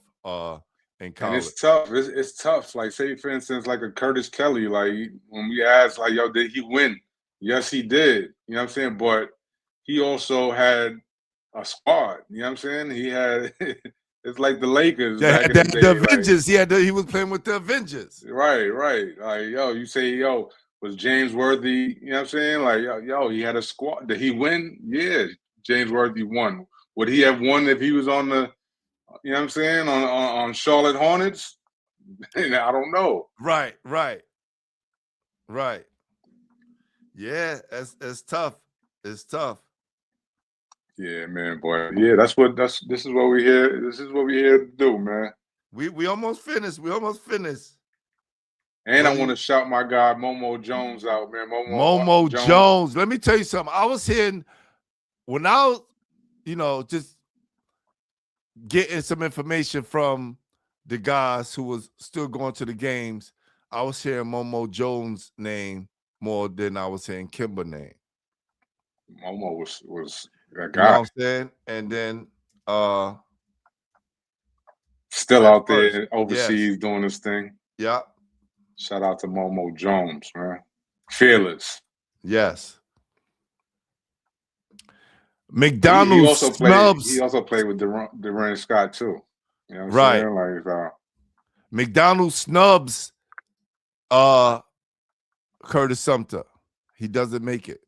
in college. And it's tough. It's tough. Like, say for instance, like a Curtis Kelly. Like when we asked, like, yo, did he win? Yes, he did. You know what I'm saying? But he also had a squad. You know what I'm saying? He had. It's like the Lakers back in the day. The Avengers. Like, he was playing with the Avengers. Right. Like, yo, you say, yo, was James Worthy? You know what I'm saying? Like, yo, he had a squad. Did he win? Yeah, James Worthy won. Would he have won if he was on the? You know what I'm saying? On Charlotte Hornets? I don't know. Right. Yeah, it's tough. It's tough. Yeah, man, boy. Yeah, this is what we're here. This is what we're here to do, man. We almost finished. And I want to shout my guy Momo Jones out, man. Momo Jones. Let me tell you something. I was hearing when I was, just getting some information from the guys who was still going to the games. I was hearing Momo Jones' name more than I was hearing Kimber name. Momo was that guy. You know what I'm saying? And then still out there overseas doing this thing. Yeah. Shout out to Momo Jones, man. Fearless. Yes. McDonald's snubs. He also played with Durant Scott too. You know what I'm saying? Like McDonald's snubs Curtis Sumter. He doesn't make it.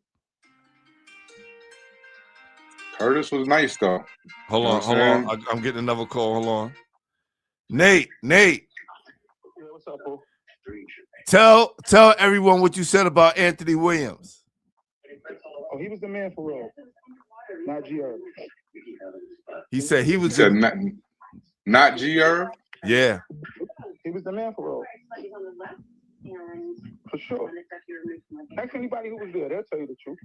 Curtis was nice though. Hold on. I'm getting another call. Hold on. Nate. Yeah, what's up, Paul? Tell everyone what you said about Anthony Williams. Oh, he was the man for real. Not G-Herb. He said he was not G-Herb? Yeah. He was the man for real. For sure. Ask anybody who was there, they'll tell you the truth.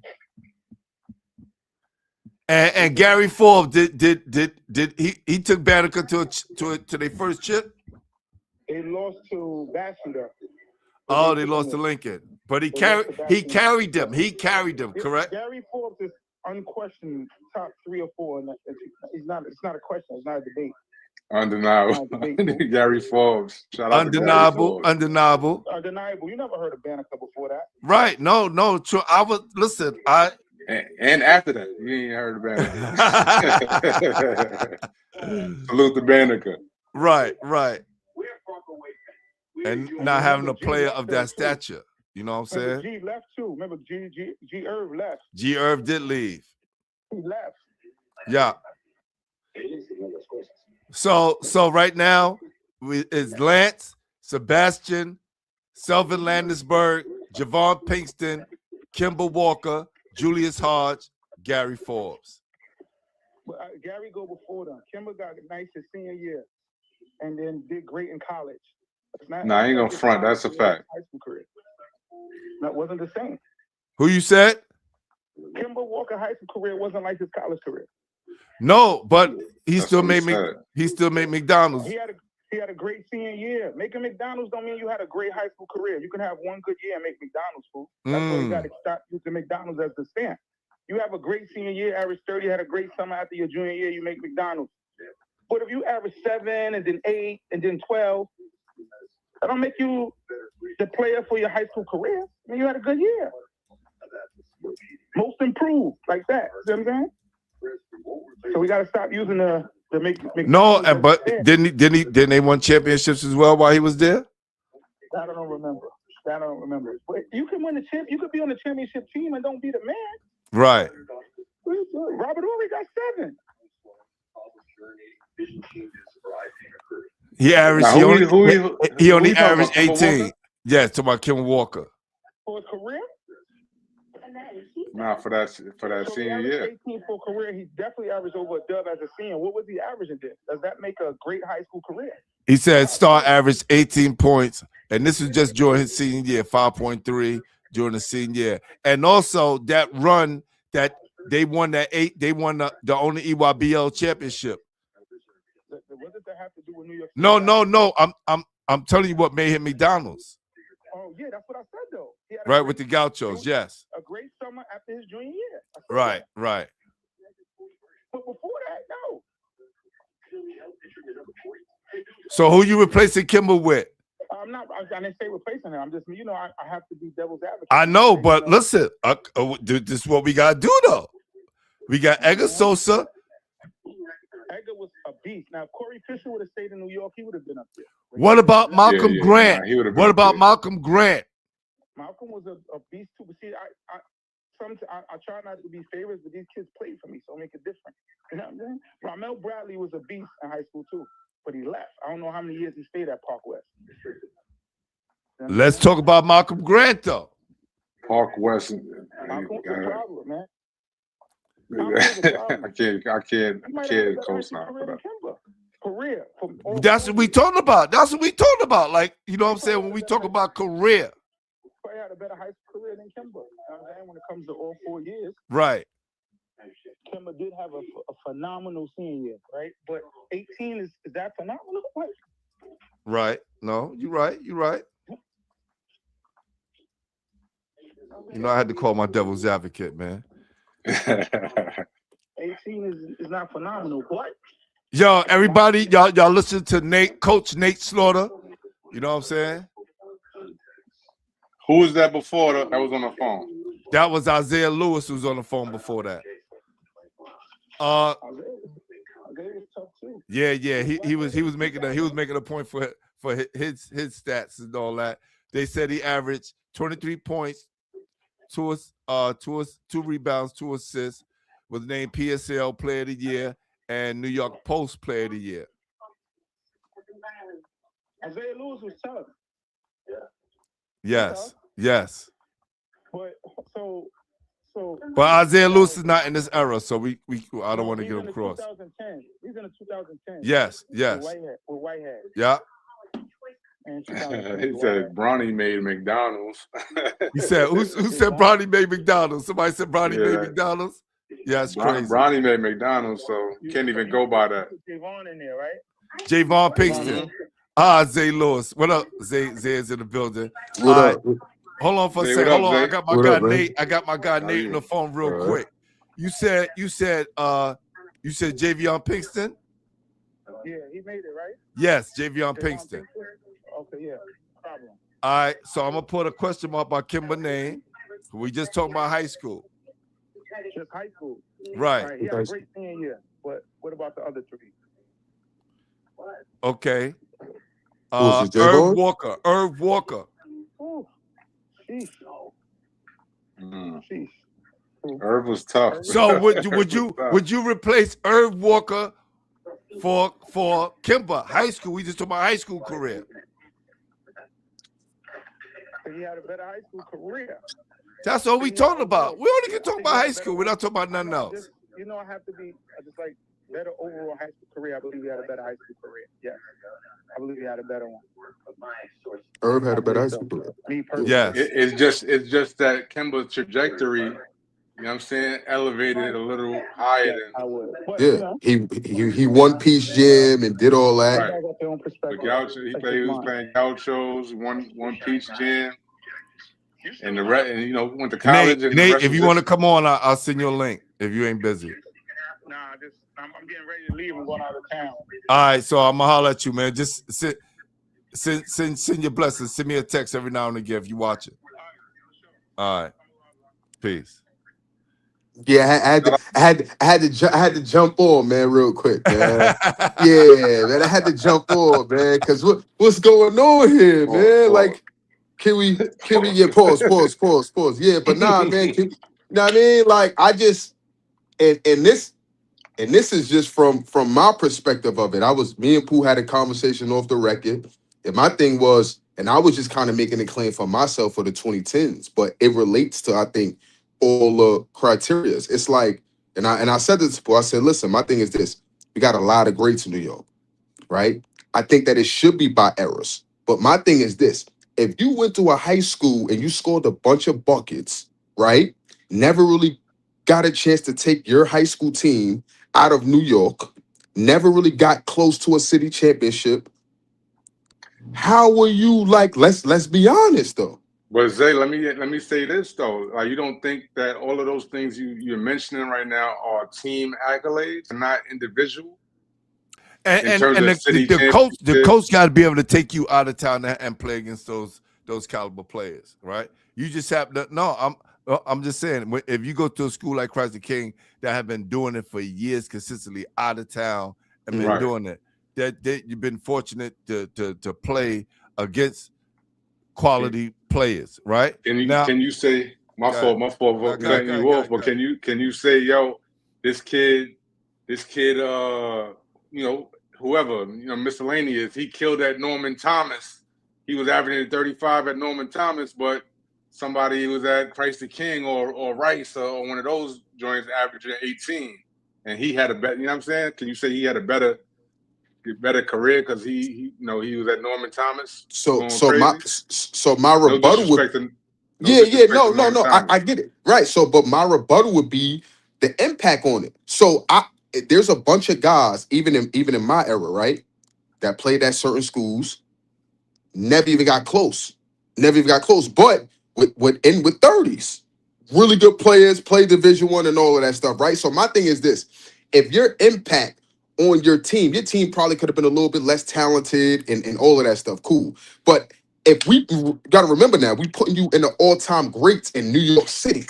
And Gary Forbes did he took Banneker to their first chip? They lost to Bassender. Oh, they lost to Lincoln. But he carried them. He carried them, correct? Gary Forbes is unquestioned top 3 or 4. It's not a question. It's not a debate. Undeniable. Gary Forbes. Shout out Undeniable. Undeniable. You never heard of Banneker before that. Right. No. True. And after that, you ain't heard of Banneker. Salute the Banneker. Right. And not having a player of that stature. You know what I'm saying? G left too. Remember G Irv left. G Irv did leave. He left. Yeah. So right now it's Lance, Sebastian, Selvin Landisberg, Javon Pinkston, Kimber Walker, Julius Hodge, Gary Forbes. Gary go before them. Kimber got nice his senior year, and then did great in college. I ain't gonna front. That's a fact. High school career. That wasn't the same. Who you said? Kimber Walker high school career wasn't like his college career. No, but he still made McDonald's. He had a great senior year. Making McDonald's don't mean you had a great high school career. You can have one good year and make McDonald's food. That's why you got to stop using McDonald's as the stamp. You have a great senior year, average 30, had a great summer after your junior year, you make McDonald's. But if you average 7 and then 8 and then 12, that don't make you the player for your high school career. I mean, you had a good year. Most improved, like that. You know what I'm saying? So we got to stop using the make no, but didn't they won championships as well while he was there? That I don't remember. But you can win the champ. You could be on the championship team and don't be the man. Right. What are you doing? Robert Horry got 7. He averaged. Now, He who only we talking averaged about, Kemba 18. Walker? Yeah, to my Kim Walker. For his career? Nah, for that So he senior averaged year. 18 for a career. He definitely averaged over a dub as a senior. What was he averaging then? Does that make a great high school career? He said Star averaged 18 points, and this was just during his senior year, 5.3 during the senior year. And also that run that they won they won the only EYBL championship. What does that have to do with New York City? No. I'm telling you what made him McDonald's. Oh, yeah, that's what I said, though. He had Right, with the Gauchos, yes. A great summer after his junior year. Right. But before that, no. So who you replacing Kimber with? I didn't say replacing him. I'm just, I have to be devil's advocate. I know, but listen, this is what we got to do, though. We got Edgar Sosa. Edgar was a beast. Now, if Corey Fisher would have stayed in New York, he would have been up there. What about Malcolm Grant? Nah, what about Malcolm Grant? Malcolm was a beast, too. But see, I try not to be favorites, but these kids played for me, so make it different. You know what I'm saying? Ramel Bradley was a beast in high school, too. But he left. I don't know how many years he stayed at Park West. Let's talk about Malcolm Grant, though. Park West. Malcolm's a problem, man. I can't co-sign for that. Career. That's what we talking about. Like, you know what I'm saying? When we talk about career. He had a better high school career than Kimba. You know what I'm saying? When it comes to all 4 years. Right. Kimba did have a phenomenal senior year, right? But 18 is that phenomenal? What? Right. No, you're right. I had to call my devil's advocate, man. 18 is not phenomenal. What? Yo, everybody, y'all listen to Coach Nate Slaughter. You know what I'm saying? Who was that before that was on the phone? That was Isaiah Lewis who was on the phone before that. Yeah. He was making a point for his stats and all that. They said he averaged 23 points, 2 rebounds, 2 assists, was named PSL Player of the Year and New York Post Player of the Year. Isaiah Lewis was tough. Yes. But Isaiah Lewis is not in this era, so I don't want to get him cross. 2010. He's in the 2010. Yes. With Whitehead. Yeah. He said Bronny made McDonald's. He said, who said Bronny made McDonald's? Somebody said Bronny made McDonald's? Yeah, it's crazy. Bronny made McDonald's, so you can't even go by that. Javon in there, right? Javon Pinkston. Zay Lewis. What up? Zay is in the building. What up? Hold on for a second. Hold on. I got my guy Nate. I got my guy Nate on the phone real quick. You said Javion Pinkston? Yeah, he made it, right? Yes, Javion Pinkston. Okay, yeah. Problem. All right, so I'm gonna put a question mark by Kimber name. We just talking about high school. Just high school. Right. He had a great senior year. But what about the other 3? Okay. Irv Walker. Ooh. Sheesh. Sheesh. Irv was tough. So would you replace Irv Walker for Kimber? High school. We just talking about high school career. He had a better high school career. That's all we talking about. We only can talk about high school. We're not talking about nothing else. I have to be just like better overall high school career. I believe he had a better high school career. Yeah. I believe he had a better one. Herb had a better high school career. Me personally. Yes. It's just that Kimber's trajectory, you know what I'm saying, elevated a little higher than I would. But, Yeah, he won Peace Jam and did all that. Right. The Gaucho, he was playing Gauchos, one Peach Jam, and the rest, and went to college. Nate, if you want to come on, I'll send you a link if you ain't busy. Nah, I'm getting ready to leave and going out of town. All right, so I'm gonna holler at you, man. Just send your blessings. Send me a text every now and again if you watch it. All right, peace. Yeah, I had to jump on, man, real quick, man. Yeah, man, I had to jump on, man, because what's going on here, man? Like, can we pause? Yeah, but nah, man, I mean, like, and this is just from my perspective of it. Me and Pooh had a conversation off the record, and my thing was, and I was just kind of making a claim for myself for the 2010s, but it relates to, I think, all the criterias. It's like, and I said this to Pooh, I said, listen, my thing is this: we got a lot of greats in New York, right? I think that it should be by errors, but my thing is this: if you went to a high school and you scored a bunch of buckets, right? Never really got a chance to take your high school team out of New York, never really got close to a city championship. How were you like? Let's be honest though. But Zay, let me say this though. Like, you don't think that all of those things you're mentioning right now are team accolades and not individual? And In terms of the coach got to be able to take you out of town and play against those caliber players, right? You just have to. No, I'm just saying, if you go to a school like Christ the King that have been doing it for years consistently out of town and been doing it, that you've been fortunate to play against quality players, right? Can you say my fault for cutting you off? But can you say, yo, this kid, you know, whoever, you know, miscellaneous, he killed at Norman Thomas. He was averaging 35 at Norman Thomas, but somebody who was at Christ the King or Rice or one of those joints averaging 18, and he had a better. You know what I'm saying? Can you say he had a better career because he you know, he was at Norman Thomas? So my rebuttal would. No. I get it. Right. So, but my rebuttal would be the impact on it. So there's a bunch of guys, even in my era, right, that played at certain schools, never even got close. But with 30s, really good players, play Division I and all of that stuff, right? So my thing is this: if your impact on your team probably could have been a little bit less talented and all of that stuff, cool. But if we got to remember now, we putting you in the all-time greats in New York City.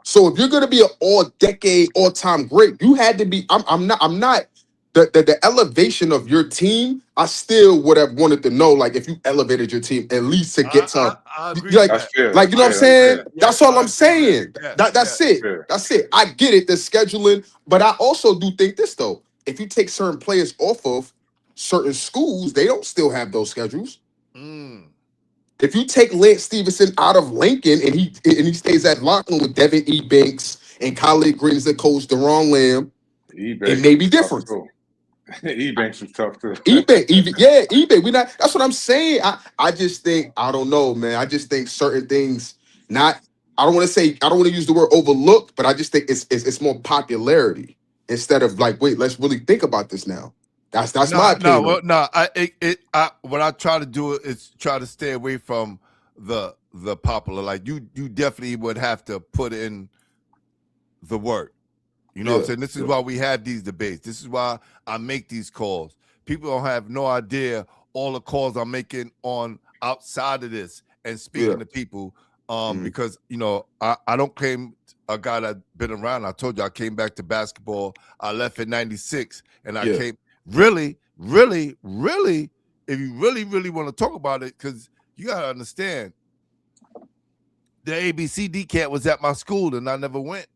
So if you're gonna be an all-decade, all-time great, you had to be. I'm not. The elevation of your team, I still would have wanted to know, like, if you elevated your team at least to get to, I agree. like, you know what I'm saying? That's all I'm saying. That's it. That's it. I get it, the scheduling, but I also do think this though: if you take certain players off of certain schools, they don't still have those schedules. If you take Lance Stevenson out of Lincoln and he stays at Lockland with Devin E. Banks and Khalid Green as the coach, Deron Lamb, it may be different. E-Banks is tough too. eBay. We not. That's what I'm saying. I just think, I don't know, man. I just think certain things not. I don't want to use the word overlooked, but I just think it's more popularity instead of like, wait, let's really think about this now. That's my opinion. What I try to do is try to stay away from the popular. Like you definitely would have to put in the work. You know what I'm saying? This is why we have these debates. This is why I make these calls. People don't have no idea all the calls I'm making on outside of this and speaking to people. Because, you know, I don't claim a guy that's been around. I told you I came back to basketball. I left in 96 and I came really, if you really want to talk about it, because you got to understand the ABCD camp was at my school and I never went.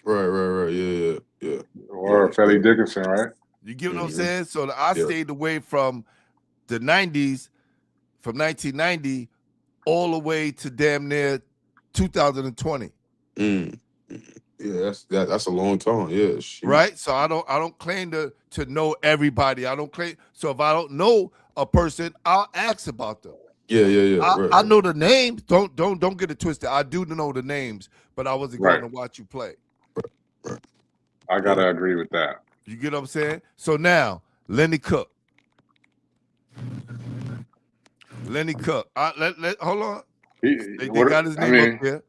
Right. Yeah. Or Felly Dickinson, right? You get what I'm saying? So I stayed away from the 90s, from 1990 all the way to damn near 2020. Yeah, that's a long time. Yeah, right. So I don't claim to know everybody. I don't claim. So if I don't know a person, I'll ask about them. Yeah. I know the names. Don't get it twisted. I do know the names, but I wasn't going to watch you play. Right. I gotta agree with that. You get what I'm saying? So now, Lenny Cook. Hold on. They got his name up there.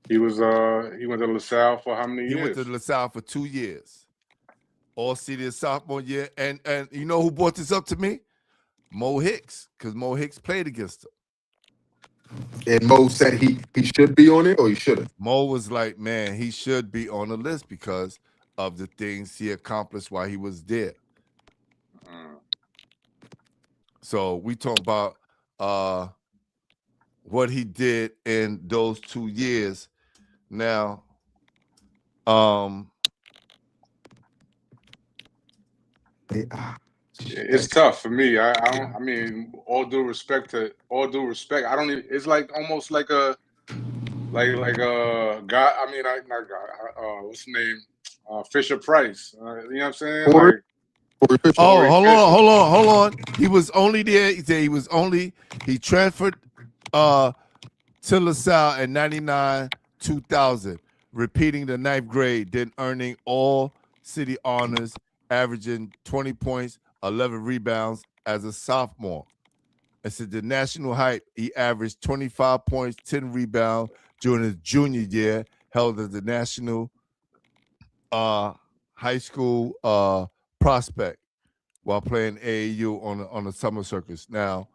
He went to LaSalle for how many years? He went to LaSalle for 2 years. All senior sophomore year. And you know who brought this up to me? Mo Hicks, because Mo Hicks played against him. And Mo said he should be on it or he shouldn't. Mo was like, man, he should be on the list because of the things he accomplished while he was there. So we talk about what he did in those 2 years. Now, It's tough for me. I mean, all due respect. I don't even. It's like almost like a guy. I mean, not guy. What's his name? Fisher Price. You know what I'm saying? Corey? Like, Corey Fisher. Oh, Corey hold on. He was only there. He said he transferred to LaSalle in 99, 2000, repeating the 9th grade, then earning all city honors, averaging 20 points, 11 rebounds as a sophomore. It said the national hype, he averaged 25 points, 10 rebounds during his junior year, held as the national high school prospect while playing AAU on the summer circus. Now,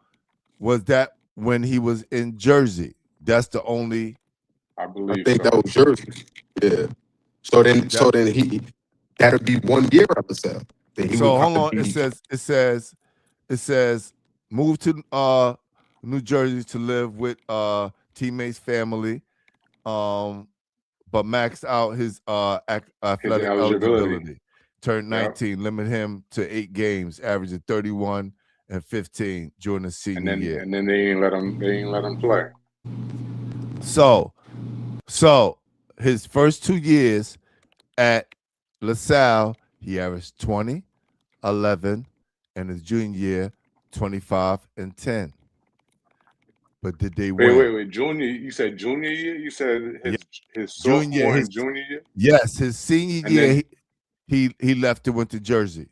was that when he was in Jersey? That's the only. I believe. I think that was Jersey. Yeah. So then he that'll be 1 year at LaSalle. So hold on. It says moved to New Jersey to live with teammates' family, but maxed out his athletic eligibility. Turned 19, limit him to 8 games, averaging 31 and 15 during the senior year. And then they ain't let him play. So his first 2 years at LaSalle, he averaged 20, 11, and his junior year, 25 and 10. But did they win? Wait. Junior, you said junior year? You said his sophomore and junior year? Yes, his senior year, he left and went to Jersey.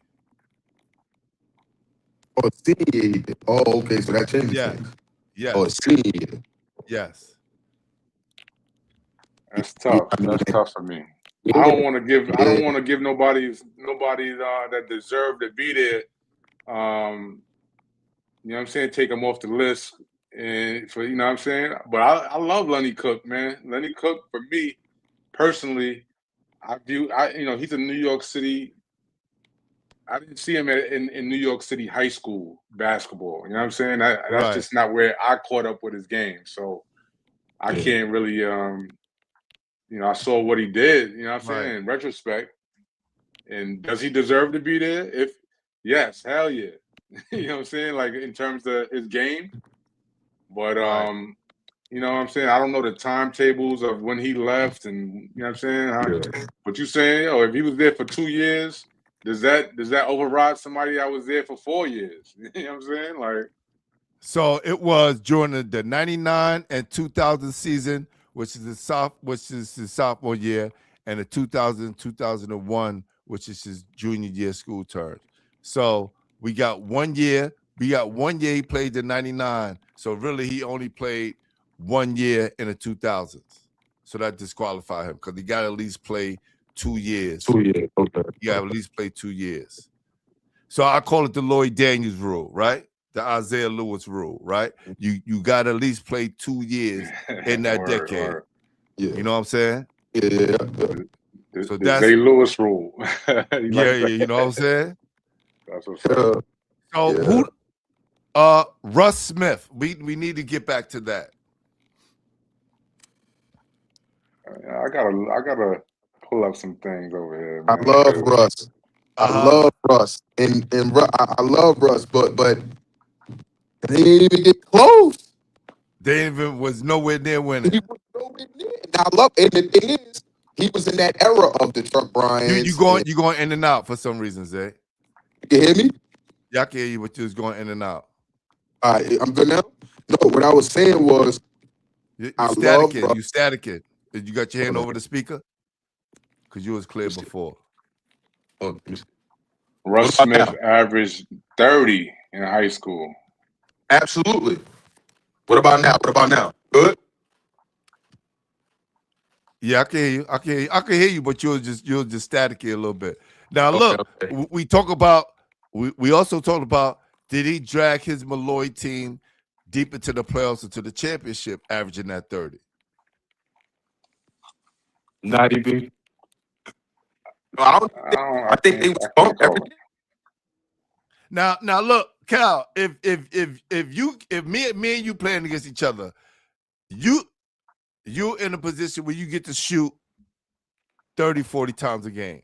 Oh, senior year. Oh, okay. So that changes things. Yeah. Oh, senior year. Yes. That's tough. That's tough for me. Yeah. I don't want to give nobody that deserve to be there. You know what I'm saying? Take them off the list, and for you know what I'm saying. But I love Lenny Cook, man. Lenny Cook, for me personally, he's a New York City. I didn't see him in New York City high school basketball. You know what I'm saying? That's just not where I caught up with his game. So I can't really, I saw what he did, you know what I'm saying, in retrospect. And does he deserve to be there? Yes, hell yeah. You know what I'm saying? Like in terms of his game. But, you know what I'm saying? I don't know the timetables of when he left and, you know what I'm saying? But you saying, if he was there for 2 years, does that override somebody that was there for 4 years? You know what I'm saying? Like, so it was during the 99 and 2000 season, which is his sophomore year, and the 2000-2001, which is his junior year school term. So we got 1 year. He played the 99. So really, he only played 1 year in the 2000s. So that disqualified him because he got to at least play 2 years. 2 years. Okay. You got to at least play 2 years. So I call it the Lloyd Daniels rule, right? The Isaiah Lewis rule, right? You got to at least play 2 years in that decade. Yeah. You know what I'm saying? Yeah. So that's Zay Lewis rule. You know what I'm saying? That's what's up. So who? Russ Smith. We need to get back to that. I gotta pull up some things over here, man. I love Russ. I love Russ, and I love Russ, but they didn't even get close. They even was nowhere near winning. He was nowhere near. And I love, and the thing is, he was in that era of the Chuck Bryans. You going in and out for some reason, Zay. You hear me? Yeah, I can hear you, but you was going in and out. I'm good now. No, what I was saying was, You staticking. Did you got your hand over the speaker? Because you was clear before. Russ Smith averaged 30 in high school. Absolutely. What about now? Good? Yeah, I can hear you. I can hear you, but you're just staticky a little bit. Now look, we talk about we also talked about, did he drag his Malloy team deep into the playoffs or to the championship, averaging that 30? Not even. I think they was bumped every game. Now look, Cal, if me and you playing against each other, you in a position where you get to shoot 30, 40 times a game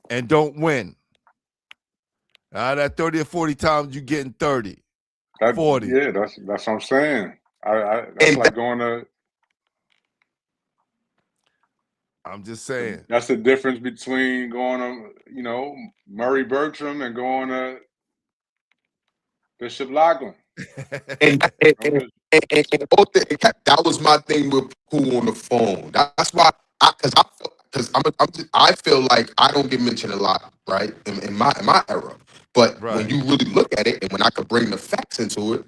and don't win. That 30 or 40 times you getting 30, 40. Yeah, that's what I'm saying. That's like going to. I'm just saying. That's the difference between going to, Murray Bertram and going to Bishop Lachlan. And that was my thing with Pooh on the phone. That's why, I feel like I don't get mentioned a lot, right, in my era. But when you really look at it, and when I could bring the facts into it,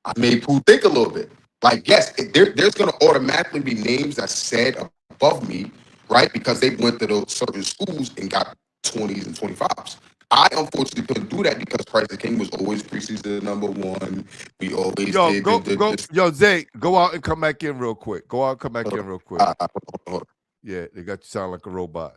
I made Pooh think a little bit. Like, yes, there's going to automatically be names that's said above me, right, because they went to those certain schools and got 20s and 25s. I unfortunately couldn't do that because Price King was always preseason #1. We always Yo, Zay, go out and come back in real quick. Go out and come back in real quick. Yeah, they got you sound like a robot.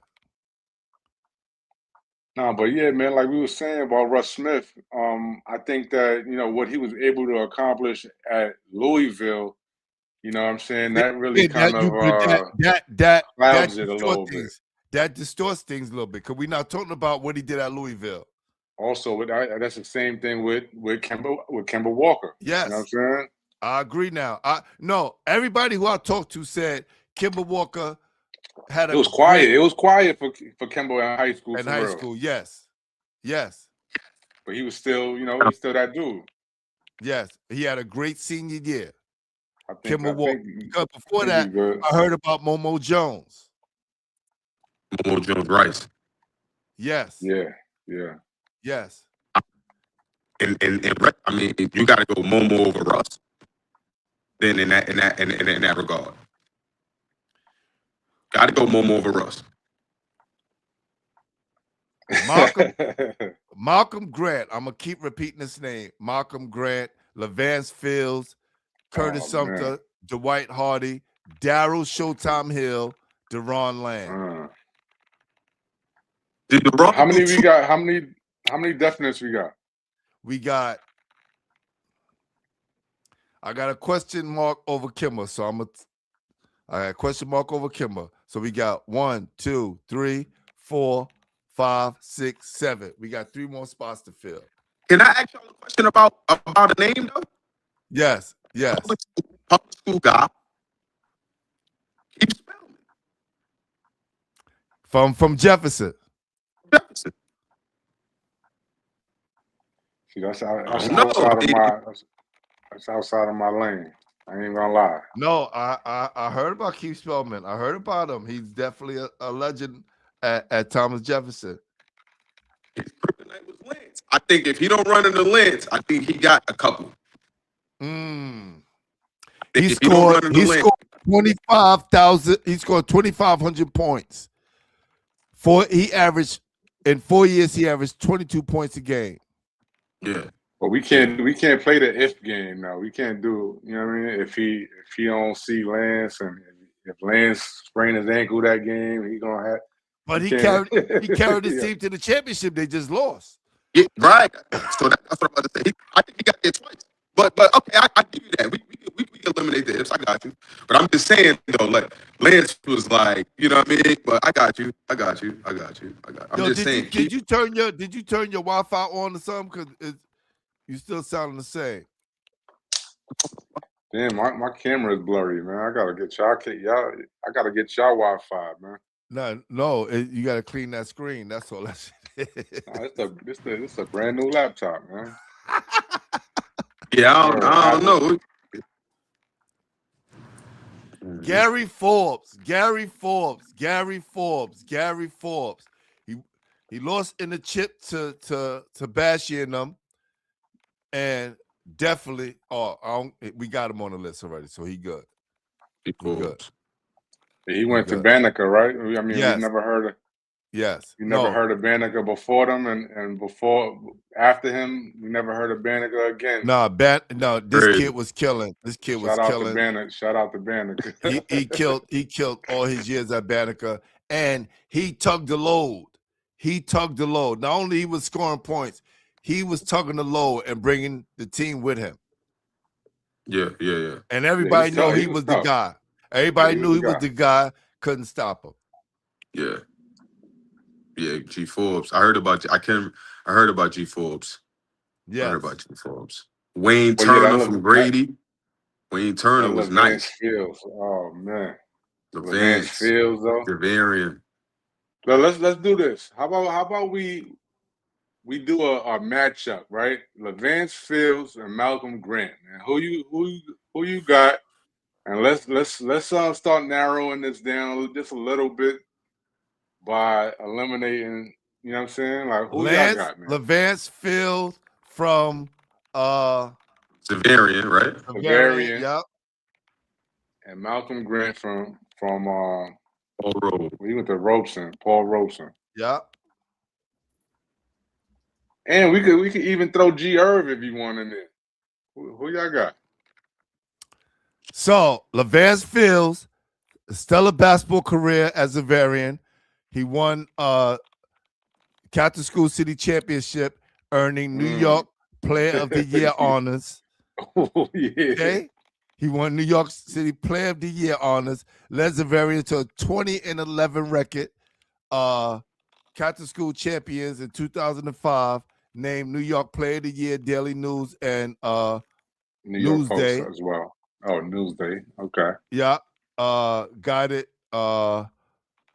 No, but yeah, man, like we were saying about Russ Smith, I think that, what he was able to accomplish at Louisville, you know what I'm saying, that really clouds it a little bit. That distorts things a little bit because we're not talking about what he did at Louisville. Also, that's the same thing with Kemba Walker. Yes. You know what I'm saying? I agree now. No, everybody who I talked to said Kemba Walker had It was quiet. It was quiet for Kemba in high school. In high school, yes. But he was still, he's still that dude. Yes, he had a great senior year. Kemba Walker. Because before that, I heard about Momo Jones. Momo Jones Rice. Yes. Yeah. Yes. And I mean, you got to go Momo over Russ. Then in that regard, got to go Momo over Russ. Malcolm Grant. I'm gonna keep repeating this name. Malcolm Grant, LaVance Fields, Curtis Sumter, Dwight Hardy, Daryl Showtime Hill, Deron Land. How many we got? How many definites we got? I got a question mark over Kimber, so I got a question mark over Kimber. So we got 1, 2, 3, 4, 5, 6, 7. We got 3 more spots to fill. Can I ask y'all a question about a name though? Yes. Public school guy. Keep spelling. From Jefferson. See, that's outside of my lane. I ain't gonna lie. No, I heard about Keith Spellman. I heard about him. He's definitely a legend at Thomas Jefferson. His kryptonite was Lance. I think if he don't run into Lance, I think he got a couple. He scored 25,000. He scored 2,500 points. In 4 years, he averaged 22 points a game. Yeah. But we can't play the if game now. We can't do, you know what I mean? If he don't see Lance, and if Lance sprained his ankle that game, he gonna have. But he carried his team to the championship. They just lost. Yeah, right. So that's what I'm about to say. I think he got there twice. But okay, I give you that. We eliminate the ifs. I got you. But I'm just saying though, like Lance was like, you know what I mean? But I got you. I'm just saying. Did you turn your Wi-Fi on or something? Because you still sounding the same. Damn, my camera is blurry, man. I gotta get y'all. I gotta get y'all Wi-Fi, man. No, you gotta clean that screen. That's all. It's a brand new laptop, man. Yeah, I don't know. Gary Forbes. He lost in the chip to Bashy and them, and definitely. We got him on the list already, so he good. He good. He went to Banneker, right? I mean, yes. We never heard of. Yes. We never heard of Banneker before them, and after him, we never heard of Banneker again. This kid was killing. Shout out to Banneker. he killed all his years at Banneker, and he tugged the load. Not only he was scoring points, he was tugging the load and bringing the team with him. Yeah. And everybody knew he was the guy. Everybody knew he was the guy couldn't stop him. Yeah. Yeah, G Forbes. I heard about G Forbes. I Yes. heard about G Forbes. Wayne Well, yeah, Turner from Grady. Wayne Turner that was Levance nice. Fields. Oh man, Levance Levance, Fields though. Javarian. Well, let's do this. How about we do a matchup, right? Levance Fields and Malcolm Grant. Man. Who you got? And let's start narrowing this down just a little bit by eliminating. You know what I'm saying? Like who y'all got, man? Levance Field from Javarian, right? Bavarian. Yep. And Malcolm Grant from Paul Rowe. we went to Robeson, Paul Robeson. Yep. And we could even throw G Irv if you want in there. Who y'all got? So Levance Fields, a stellar basketball career as a Varian. He won Catholic School City Championship, earning New York Player of the Year honors. Oh yeah. Okay. He won New York City Player of the Year honors, led the Varian to a 20-11 record. Catholic School champions in 2005, named New York Player of the Year, Daily News, and New York Newsday Post as well. Oh, Newsday. Okay. Yeah. Guided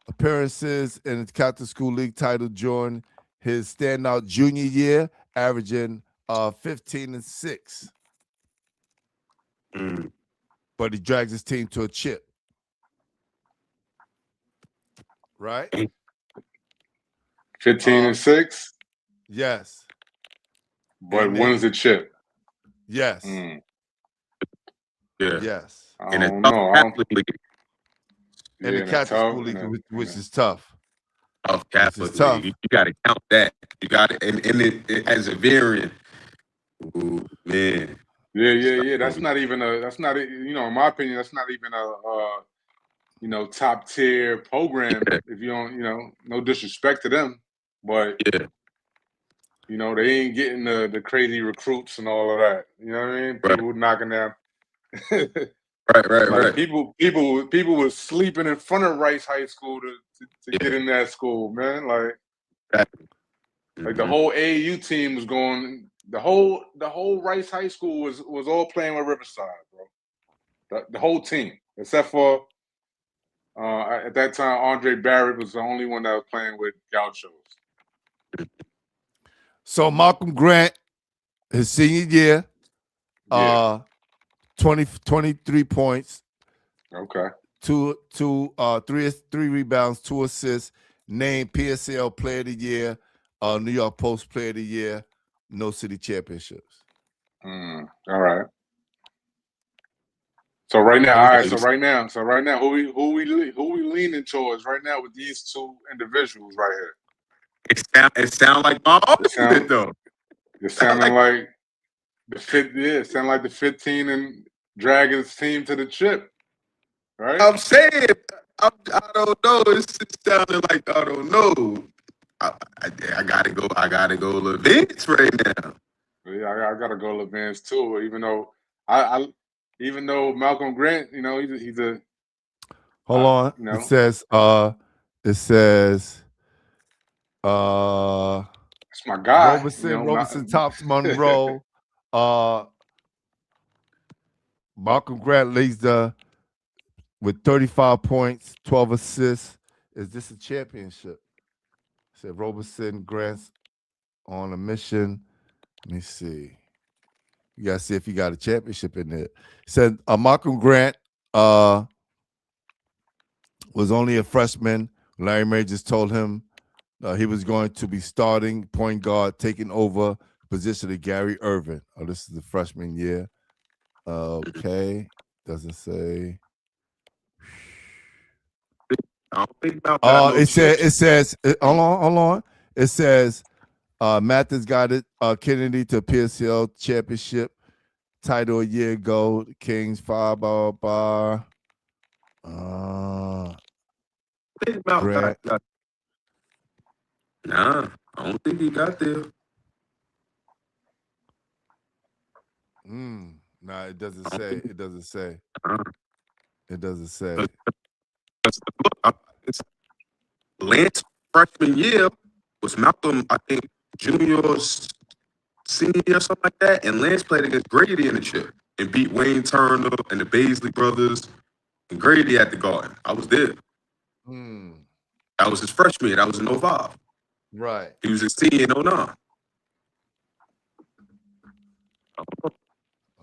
appearances in the Catholic School League title during his standout junior year, averaging 15 and 6. But he drags his team to a chip. Right? 15 and 6. Yes. But wins the chip. Yes. Yeah. Yes. I don't know. In the Catholic School League, which is tough. Of Catholic League. You got to count that. You got it. And it as a variant. Ooh, man. Yeah. That's not, you know, in my opinion, that's not even a top tier program. If you don't, no disrespect to them, but you know, they ain't getting the crazy recruits and all of that. You know what I mean? People knocking down. Right. People was sleeping in front of Rice High School to get in that school, man. Like the whole AAU team was going. The whole Rice High School was all playing with Riverside, bro. The whole team, except for at that time, Andre Barrett was the only one that was playing with Gauchos. So Malcolm Grant, his senior year, 23 points. Okay. Three rebounds, 2 assists, named PSL Player of the Year, New York Post Player of the Year, no city championships. All right. So right now, So right now, who we leaning towards right now with these two individuals right here? It sound like my argument though. It's sounding like the fit. Yeah, it sounding like the 15 and Dragons team to the chip. Right. I'm saying I don't know. It's sounding like I don't know. I gotta go. I gotta go Levance right now. Yeah, I gotta go Levance too. Even though Malcolm Grant, you know, he's a. Hold on. You know, It says. It's my guy. Robeson tops Monroe. Malcolm Grant leads with 35 points, 12 assists. Is this a championship? Said Robeson Grant's on a mission. Let me see. You gotta see if he got a championship in there. Said Malcolm Grant was only a freshman. Larry Majors told him he was going to be starting point guard, taking over the position of Gary Irvin. Oh, this is the freshman year. Okay. Doesn't say. I don't think about that. It says, hold on. It says Mathis got it, Kennedy to PSL championship title a year ago. The Kings, blah. Grant. Nah, I don't think he got there. Nah, it doesn't say. It doesn't say. It's Lance freshman year was Malcolm, I think, junior or senior or something like that, and Lance played against Grady in the chip and beat Wayne Turner and the Baisley brothers and Grady at the Garden. I was there. That was his freshman year. That was in 05. Right. He was a senior in 09.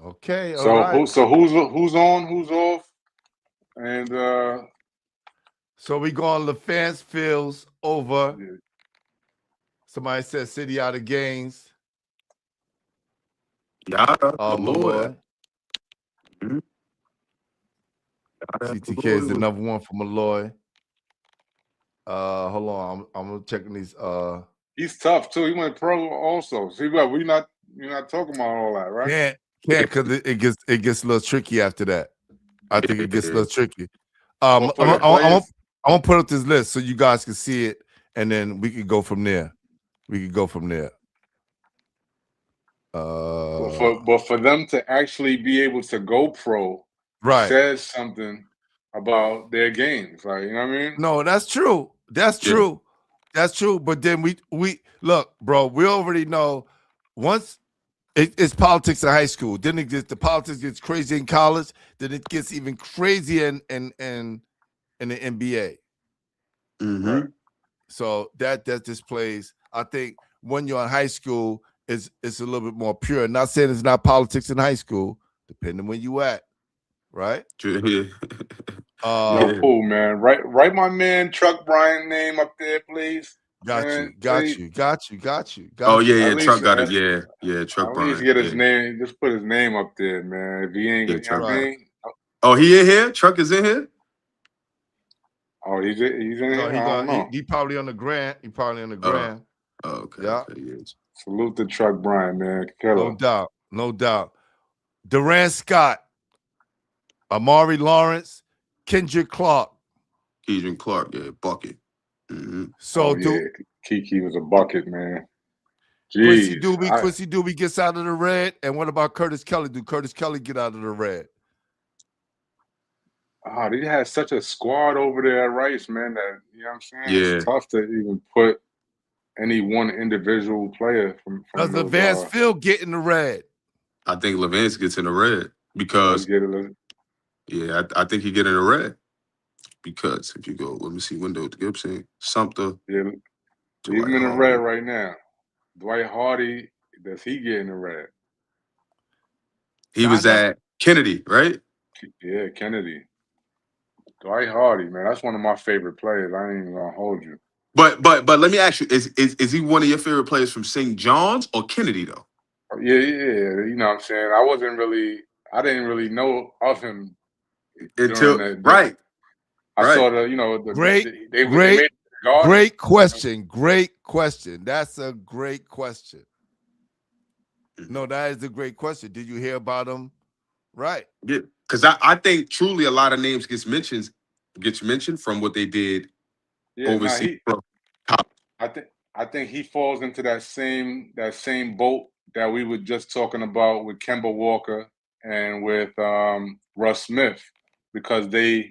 Okay. All So right. who's on, who's off, and So we going LaFance Fields over. yeah. Somebody said City out of games. Yada, Malloy. Mhm. CTK is the number one for Malloy. Hold on. I'm checking these. He's tough too. He went pro also. See, but you're not talking about all that, right? Can't because it gets a little tricky after that. I think it gets a little tricky. I'm gonna put up this list so you guys can see it, and then we could go from there. But for them to actually be able to go pro, right, says something about their games. Like, you know what I mean? No, that's true. That's true. That's true. But then we look, bro. We already know once it's politics in high school. Then the politics gets crazy in college. Then it gets even crazier in the NBA. Mm-hmm. So that displays. I think when you're in high school, it's a little bit more pure. Not saying it's not politics in high school, depending where you at, right? Yeah. Yo, cool, man. Write my man Truck Bryant name up there, please. Got you. Oh yeah, Truck got it. Yeah, Truck Bryant. At least get his name. Just put his name up there, man. If he ain't, you know what I mean? Oh, he in here? Truck is in here? Oh, he's in here. I don't know. He probably on the Grand. Oh, okay. Yeah. Okay, yes. Salute to Truck Bryant, man. Killer. No doubt. Durant Scott, Amari Lawrence, Kendrick Clark. Yeah, bucket. Mm-hmm. So Kiki was a bucket, man. Jeez. Quincy Doobie gets out of the red. And what about Curtis Kelly? Do Curtis Kelly get out of the red? Oh, they had such a squad over there at Rice, man, that, you know what I'm saying? Yeah. It's tough to even put any one individual player from Does Levance Field get in the red? I think Levance gets in the red because I think he get in the red because if you go, let me see, window to Gibson, Sumter. Yeah, leave him in the red right now. Dwight Hardy, does he get in the red? He was at Kennedy, right? Yeah, Kennedy. Dwight Hardy, man, that's one of my favorite players. I ain't even gonna hold you. But let me ask you: is he one of your favorite players from St. John's or Kennedy though? Yeah. You know what I'm saying? I didn't really know of him until I saw great question. That's a great question. No, that is a great question. Did you hear about him? Right. Yeah, because I think truly a lot of names gets mentioned from what they did overseas. I think he falls into that same boat that we were just talking about with Kemba Walker and with Russ Smith, because their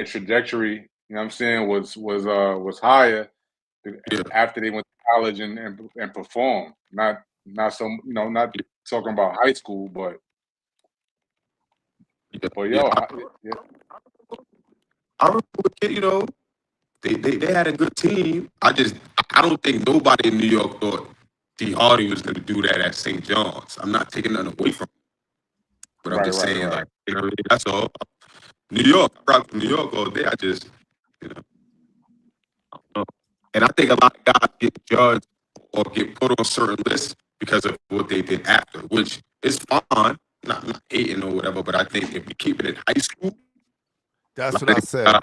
trajectory, you know what I'm saying, was higher after they went to college and performed. Not talking about high school, but I remember, they had a good team. I don't think nobody in New York thought D. Hardy was going to do that at St. John's. I'm not taking nothing away from him, but I'm just saying, like, you know, that's all. New York, I rock from New York all day. I just, I don't know. And I think a lot of guys get judged or get put on certain lists because of what they did after, which is fine. Not hating or whatever, but I think if we keep it in high school, that's what I said. A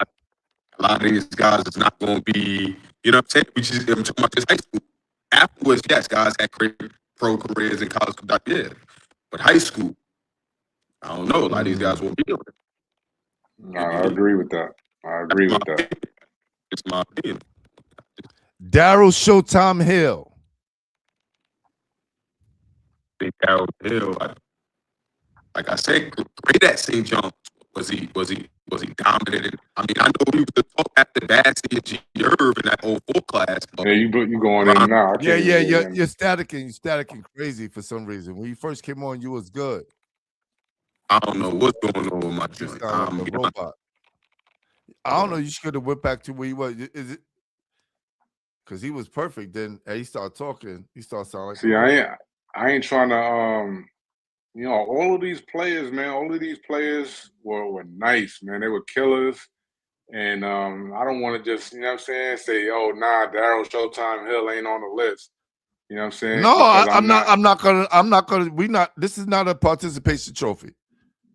lot of these guys is not going to be, you know what I'm saying? I'm talking about this high school. Afterwards, yes, guys had great pro careers in college, but high school, I don't know. A lot of these guys won't be on it. No, I agree with that. It's my opinion. Daryl Showtime Hill. Daryl Hill, like I said, great at St. John's. Was he dominant? I mean, I know he was the Bassey, G. Irv in that 04 class. But Yeah, you going in now. I Yeah, can't yeah, even you're, hear you're staticking crazy for some reason. When you first came on, you was good. I don't know what's going on with my You joint. sound like a robot. I don't know. You should have went back to where you was. Is it? Because he was perfect. Then he started talking. He started sounding like. See, I ain't trying to you know, all of these players, man, all of these players were nice, man. They were killers. And I don't want to just, you know what I'm saying, say, oh, nah, Daryl Showtime Hill ain't on the list. You know what I'm saying? No, Because I'm not gonna. This is not a participation trophy.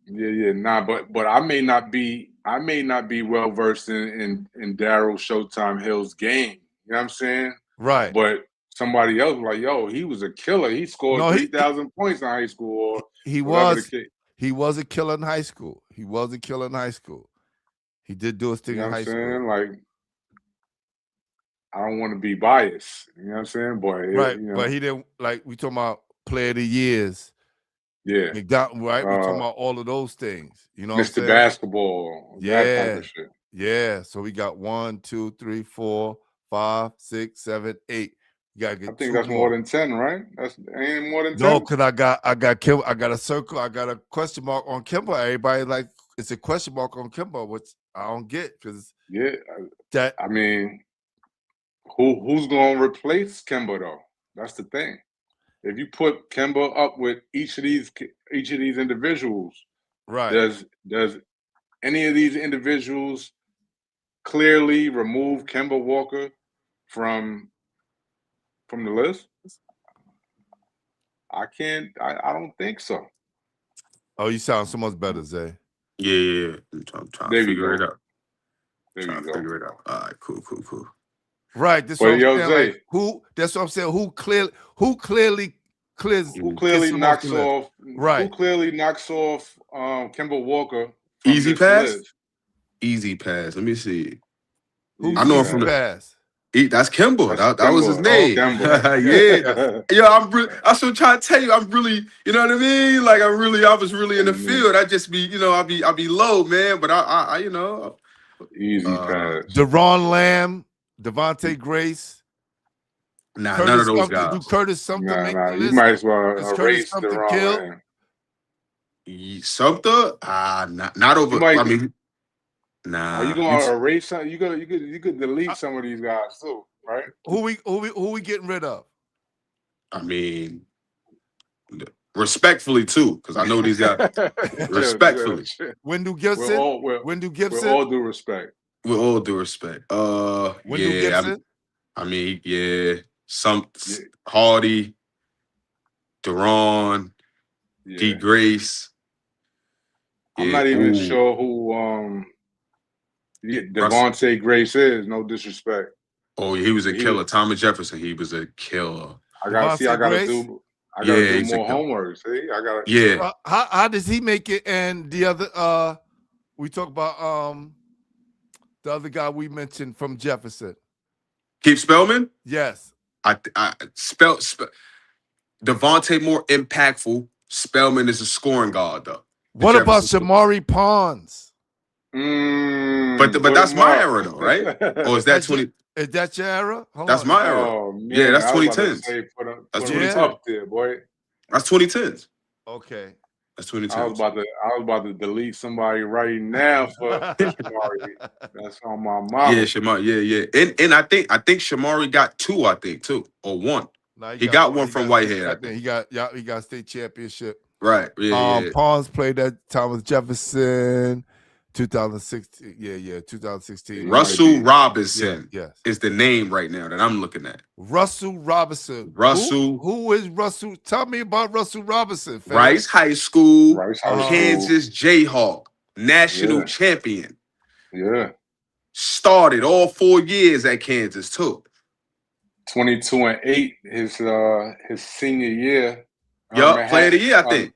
Yeah, nah, but I may not be well versed in Daryl Showtime Hill's game. You know what I'm saying? Right. But somebody else was like, yo, he was a killer. He scored 3,000 points in high school, or he whatever was. the case. He was a killer in high school. He was a killer in high school. He did do his thing in high school. You know what I'm saying? Like, I don't want to be biased. You know what I'm saying? But right, you know, but he didn't, like, we talking about player of the years. Yeah. McDonald, right? We talking about all of those things. You know what I'm saying? Mr. Basketball. That type of shit. Yeah. So we got 1, 2, 3, 4, 5, 6, 7, 8. You gotta get. I think that's more than 10, right? That's ain't more than 10. No, because I got a circle. I got a question mark on Kimba. Everybody like it's a question mark on Kimba, which I don't get because I mean, who's gonna replace Kimba though? That's the thing. If you put Kimba up with each of these individuals, right? Does any of these individuals clearly remove Kemba Walker from the list? I don't think so. Oh, you sound so much better, Zay. Yeah. I'm trying to figure it out. There you go. Figure it out. All right, cool. Right. That's what I'm saying. Zay, like, that's what I'm saying. Who clearly knocks off? Right. Who clearly knocks off Kemba Walker? Easy pass. Easy pass. Let me see. I know him from the pass. That's Kimba. That was his name. Yeah. I'm still trying to tell you. I'm really, you know what I mean? Like I was really in the field. I just be, you know, I'll be low, man. But I you know, easy pass. Deron Lamb, Devontae Grace. Nah, none of those guys. Do Curtis Sumter make the list? You might as well erase Deron Lamb. Sumter? Not over. I mean, nah. Are you gonna erase some? You could delete some of these guys too, right? Who we getting rid of? I mean, respectfully too, because I know these guys. Respectfully. Wendell Gibson. Wendell Gibson. With all due respect. With all due respect. Wendell Gibson. Hardy, Deron, D. Grace. I'm not even sure who Devontae Grace is. No disrespect. Oh, he was a killer. Thomas Jefferson. He was a killer. I gotta do more homework. See, I gotta. Yeah. How does he make it? And the other, we talk about the other guy we mentioned from Jefferson. Keith Spellman. Yes. I Devontae more impactful. Spellman is a scoring guard though. What about Shamari Pons? But that's my era though, right? Or is that 20? Is that your era? That's my era. Oh, man. Yeah, that's 2010s. That's 2010s. Up there, boy. That's 2010s. Okay. That's 2010s. I was about to delete somebody right now for Shamari. That's on my mama. Yeah, Shamari. Yeah. And I think Shamari got 2. I think 2 or 1. He got one from Whitehead. He got state championship. Right. Yeah. Pons played at Thomas Jefferson. 2016, 2016. Russell Robinson is the name right now that I'm looking at. Russell Robinson. Who is Russell? Tell me about Russell Robinson. Fam. Rice High School, Kansas Jayhawk, national champion. Yeah. Started all 4 years at Kansas too. 22-8 his senior year. Yup, player of the year, I think.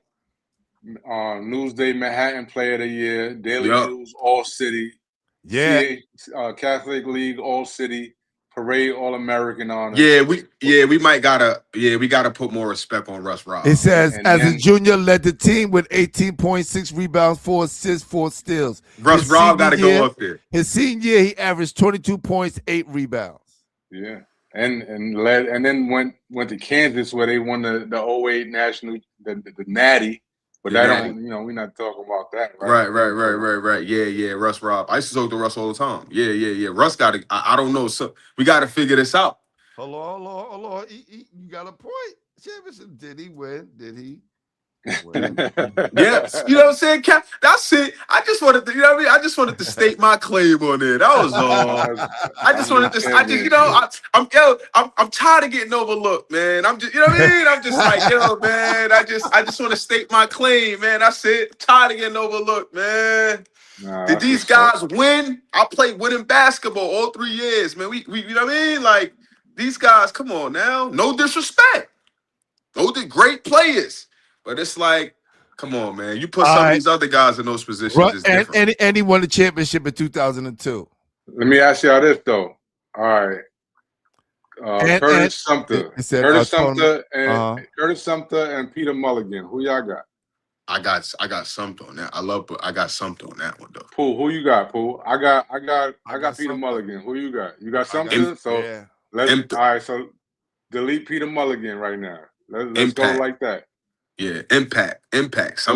Newsday Manhattan Player of the Year, Daily News All City, Catholic League All City parade All-American honor. Yeah, we might gotta put more respect on Russ Robb. It says, And as then- a junior, led the team with 18.6 rebounds, 4 assists, 4 steals. Russ His Robb got to senior year- go up there. His senior year, he averaged 22 points, 8 rebounds. Yeah, and then went to Kansas where they won the 08 national the Natty. But The that Natty. don't, we're not talking about that, right? Right. Yeah. Russ Robb. I used to talk to Russ all the time. Yeah. Russ got to. I don't know. So we got to figure this out. Hold on. You got a point. Championship. Did he win? Did he? Yeah, you know what I'm saying, Cap? That's it. I just wanted to, you know what I mean? I just wanted to state my claim on it. That was all. I'm tired of getting overlooked, man. I'm just, you know what I mean? I'm just like, man, I just want to state my claim, man. That's it. I'm tired of getting overlooked, man. Did these guys win? I played winning basketball all 3 years, man. We you know what I mean? Like, these guys, come on now. No disrespect. Those are great players. But it's like, come on, man. You put some of these other guys in those positions. It's different. And he won the championship in 2002. Let me ask y'all this, though. All right. Curtis Sumter. Curtis Sumter and Peter Mulligan. Who y'all got? I got Sumter on that. I got Sumter on that one, though. Pooh, who you got, Pooh? I got Peter Mulligan. Who you got? You got Sumter? All right, so delete Peter Mulligan right now. Let's go like that. Yeah, impact. No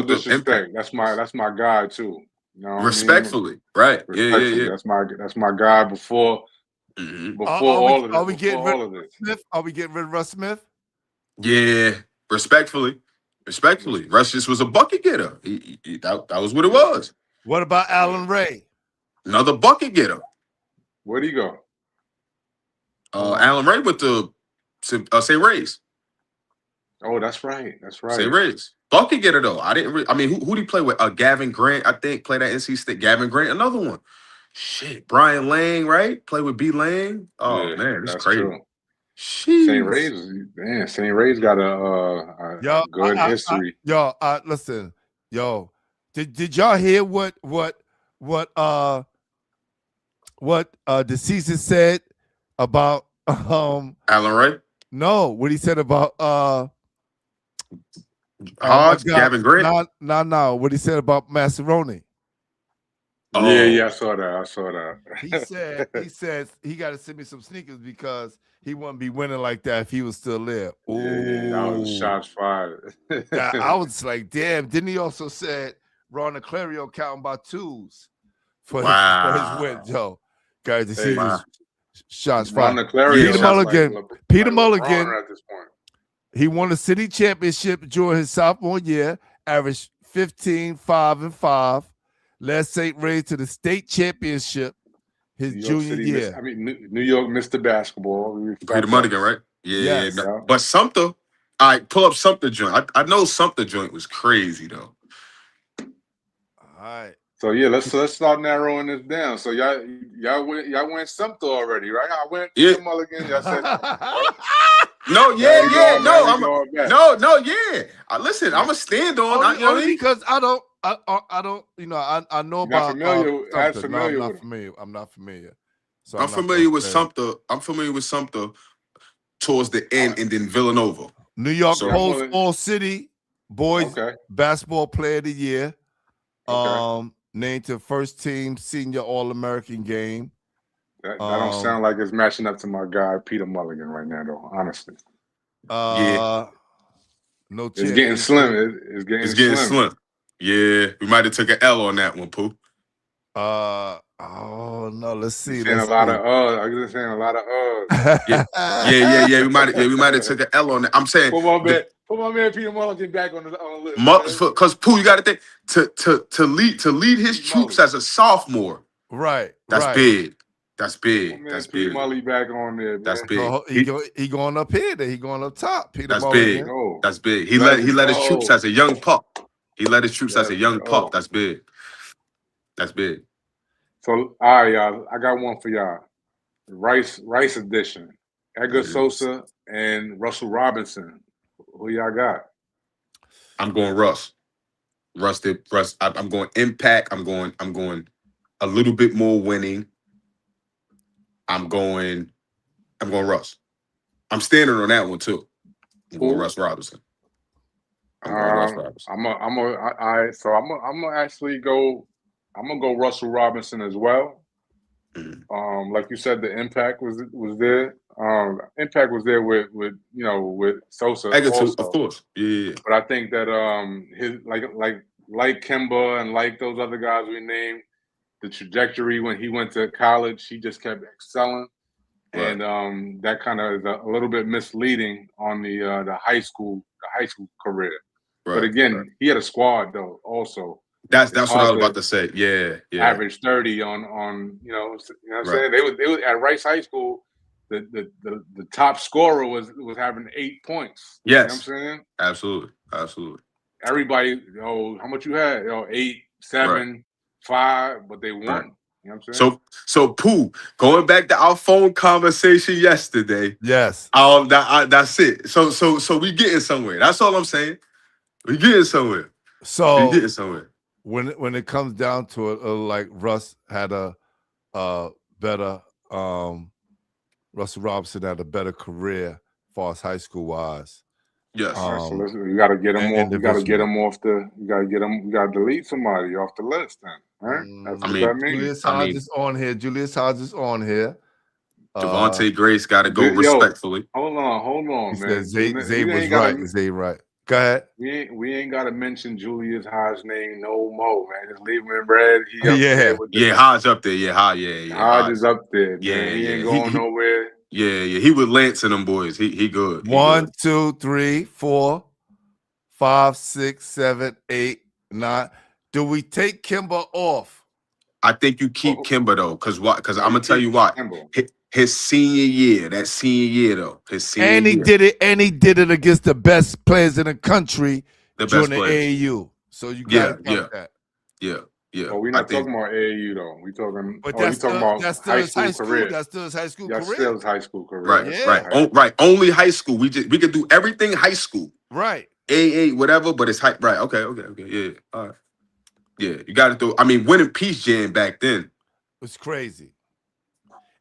disrespect. That's my guy too. You know respectfully, right? Yeah. That's my guy before all of this. Are we getting rid of Smith? Are we getting rid of Russ Smith? Yeah, respectfully. Russ just was a bucket getter. That was what it was. What about Allen Ray? Another bucket getter. Where'd he go? Allen Ray with the St. Ray's. Oh, that's right. St. Ray's. Bucket getter though. Who did he play with? Gavin Grant, I think, played at NC State. Gavin Grant, another one. Shit, Brian Lang, right? Play with B. Lang. Oh yeah, man, that's crazy. St. Ray's got a good history. Listen, did y'all hear what the season said about Allen Ray? No, what he said about Gavin Grant? No. What he said about Massaroni. Oh. Yeah, I saw that. He said he got to send me some sneakers because he wouldn't be winning like that if he was still there. Yeah, that was shots fired. I was like, damn. Didn't he also said Ron Clario counting by twos for his win, Joe? Guys, the season shots fired. Peter Mulligan. At this point. He won the city championship during his sophomore year, averaged 15, 5, and 5. Led St. Ray to the state championship his junior year. New York Mr. Basketball. Peter Mulligan, right? Yeah. But Sumter, I pull up Sumter joint. I know Sumter joint was crazy though. All right. So yeah, let's start narrowing this down. So y'all went Sumter already, right? I went Peter Mulligan. Y'all said listen, I'm a stand on. Because I don't. I know about. I'm not familiar. So I'm familiar with Sumter. I'm familiar with Sumter towards the end, and then Villanova. New York Post All City Boys Basketball Player of the Year. Named to first team senior All-American game. That don't sound like it's matching up to my guy Peter Mulligan right now, though. Honestly. No chance. It's getting slim. It's getting slim. Yeah, we might have took an L on that one, Pooh. No. Let's see. I'm just saying a lot of Yeah. We might have took an L on that. I'm saying. Put my man Peter Mulligan back on the list. Because Pooh, you got to think to lead his troops as a sophomore. Right. That's big. That's big. That's big. Peter Mulligan back on there. Man. That's big. He going up here. Then he going up top. Peter that's Mulligan. big. Oh. That's big. He led his troops as a young pup. As a young pup. That's big. That's big. So all right, y'all. I got one for y'all. Rice edition. Edgar Sosa and Russell Robinson. Who y'all got? I'm going Russ. I'm going impact. I'm going a little bit more winning. I'm going I'm going Russ. I'm standing on that one too. I'm going Russ Robinson. So I'm gonna actually go. I'm gonna go Russell Robinson as well. Mm-hmm. Like you said, the impact was there. Impact was there with Sosa also, of course. Yeah. But I think that his like Kemba and like those other guys we named, the trajectory when he went to college, he just kept excelling, Right. and that kind of is a little bit misleading on the high school career. Right. But again, he had a squad though. Also, that's what I was about to say. Yeah. Average 30 on you know what I'm saying. They was at Rice High School. The top scorer was having 8 points. Yes. You know what I'm saying? Absolutely. Everybody, how much you had? 8, 7, 5, but they won. Right. You know what I'm saying? So Pooh, going back to our phone conversation yesterday. Yes. That's it. So we getting somewhere. That's all I'm saying. We getting somewhere. So we getting somewhere. When it comes down to it, like Russ had a better Russell Robinson had a better career as far as high school wise. Yes. So listen, you got to get him off. You got to get him off the. You got to get him. You got to delete somebody off the list. Then, right? That's what that means. Julius Hodge is on here. Javonte Grace got to go respectfully. Hold on, man. Zay was right. Zay right. Go ahead. We ain't got to mention Julius Hodge's name no more, man. Just leave him in red. Hodge up there. Hodge is up there. Man. He ain't going nowhere. Yeah. He with Lance and them boys. He good. 1, 2, 3, 4, 5, 6, 7, 8, 9. Do we take Kemba off? I think you keep Kemba though, because I'm gonna tell you why. His senior year, though. He did it against the best players in the country during the AAU. So you got that. Yeah. Well, we're not talking about AAU though. We talking. That's still his high school career. That's still his high school career. Still his high school career. Right. Only high school. We could do everything high school. Right. AA, whatever, but it's high. Right. Okay. Yeah. All right. Yeah. You got to do. I mean, winning Peace Jam back then. It was crazy.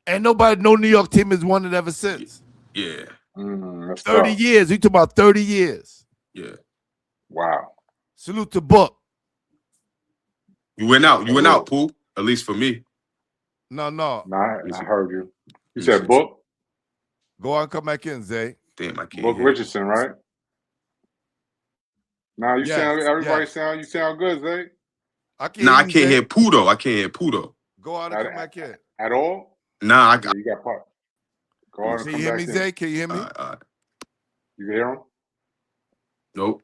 And no New York team has won it ever since. Yeah. 30 years. We talk about 30 years. Yeah. Wow. Salute to Book. You went out, Pooh. At least for me. No. I heard you. You said Book? Go on, come back in, Zay. Damn, I can't Book hear. Richardson, right? Now you sound good, Zay. I can't hear Pooh though. Go out and come back in. At all? Nah, you got part. Go on and come back in. Can you hear me, Zay? Can you hear me? You hear him? Nope.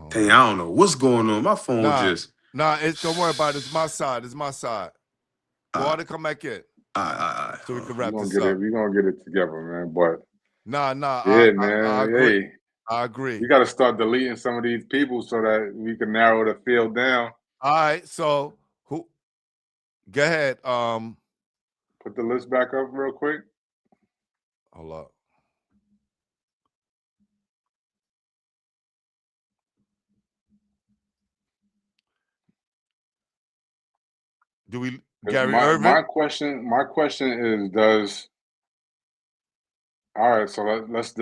Dang, I don't know what's going on. My phone just. Don't worry about it. It's my side. Go out and come back in. So we can wrap this up. We're gonna get it together, man. But man. I agree. We got to start deleting some of these people so that we can narrow the field down. All right. So who? Go ahead. Put the list back up real quick. Hold up. Do we Gary Irvin? My question is, does all right? So let's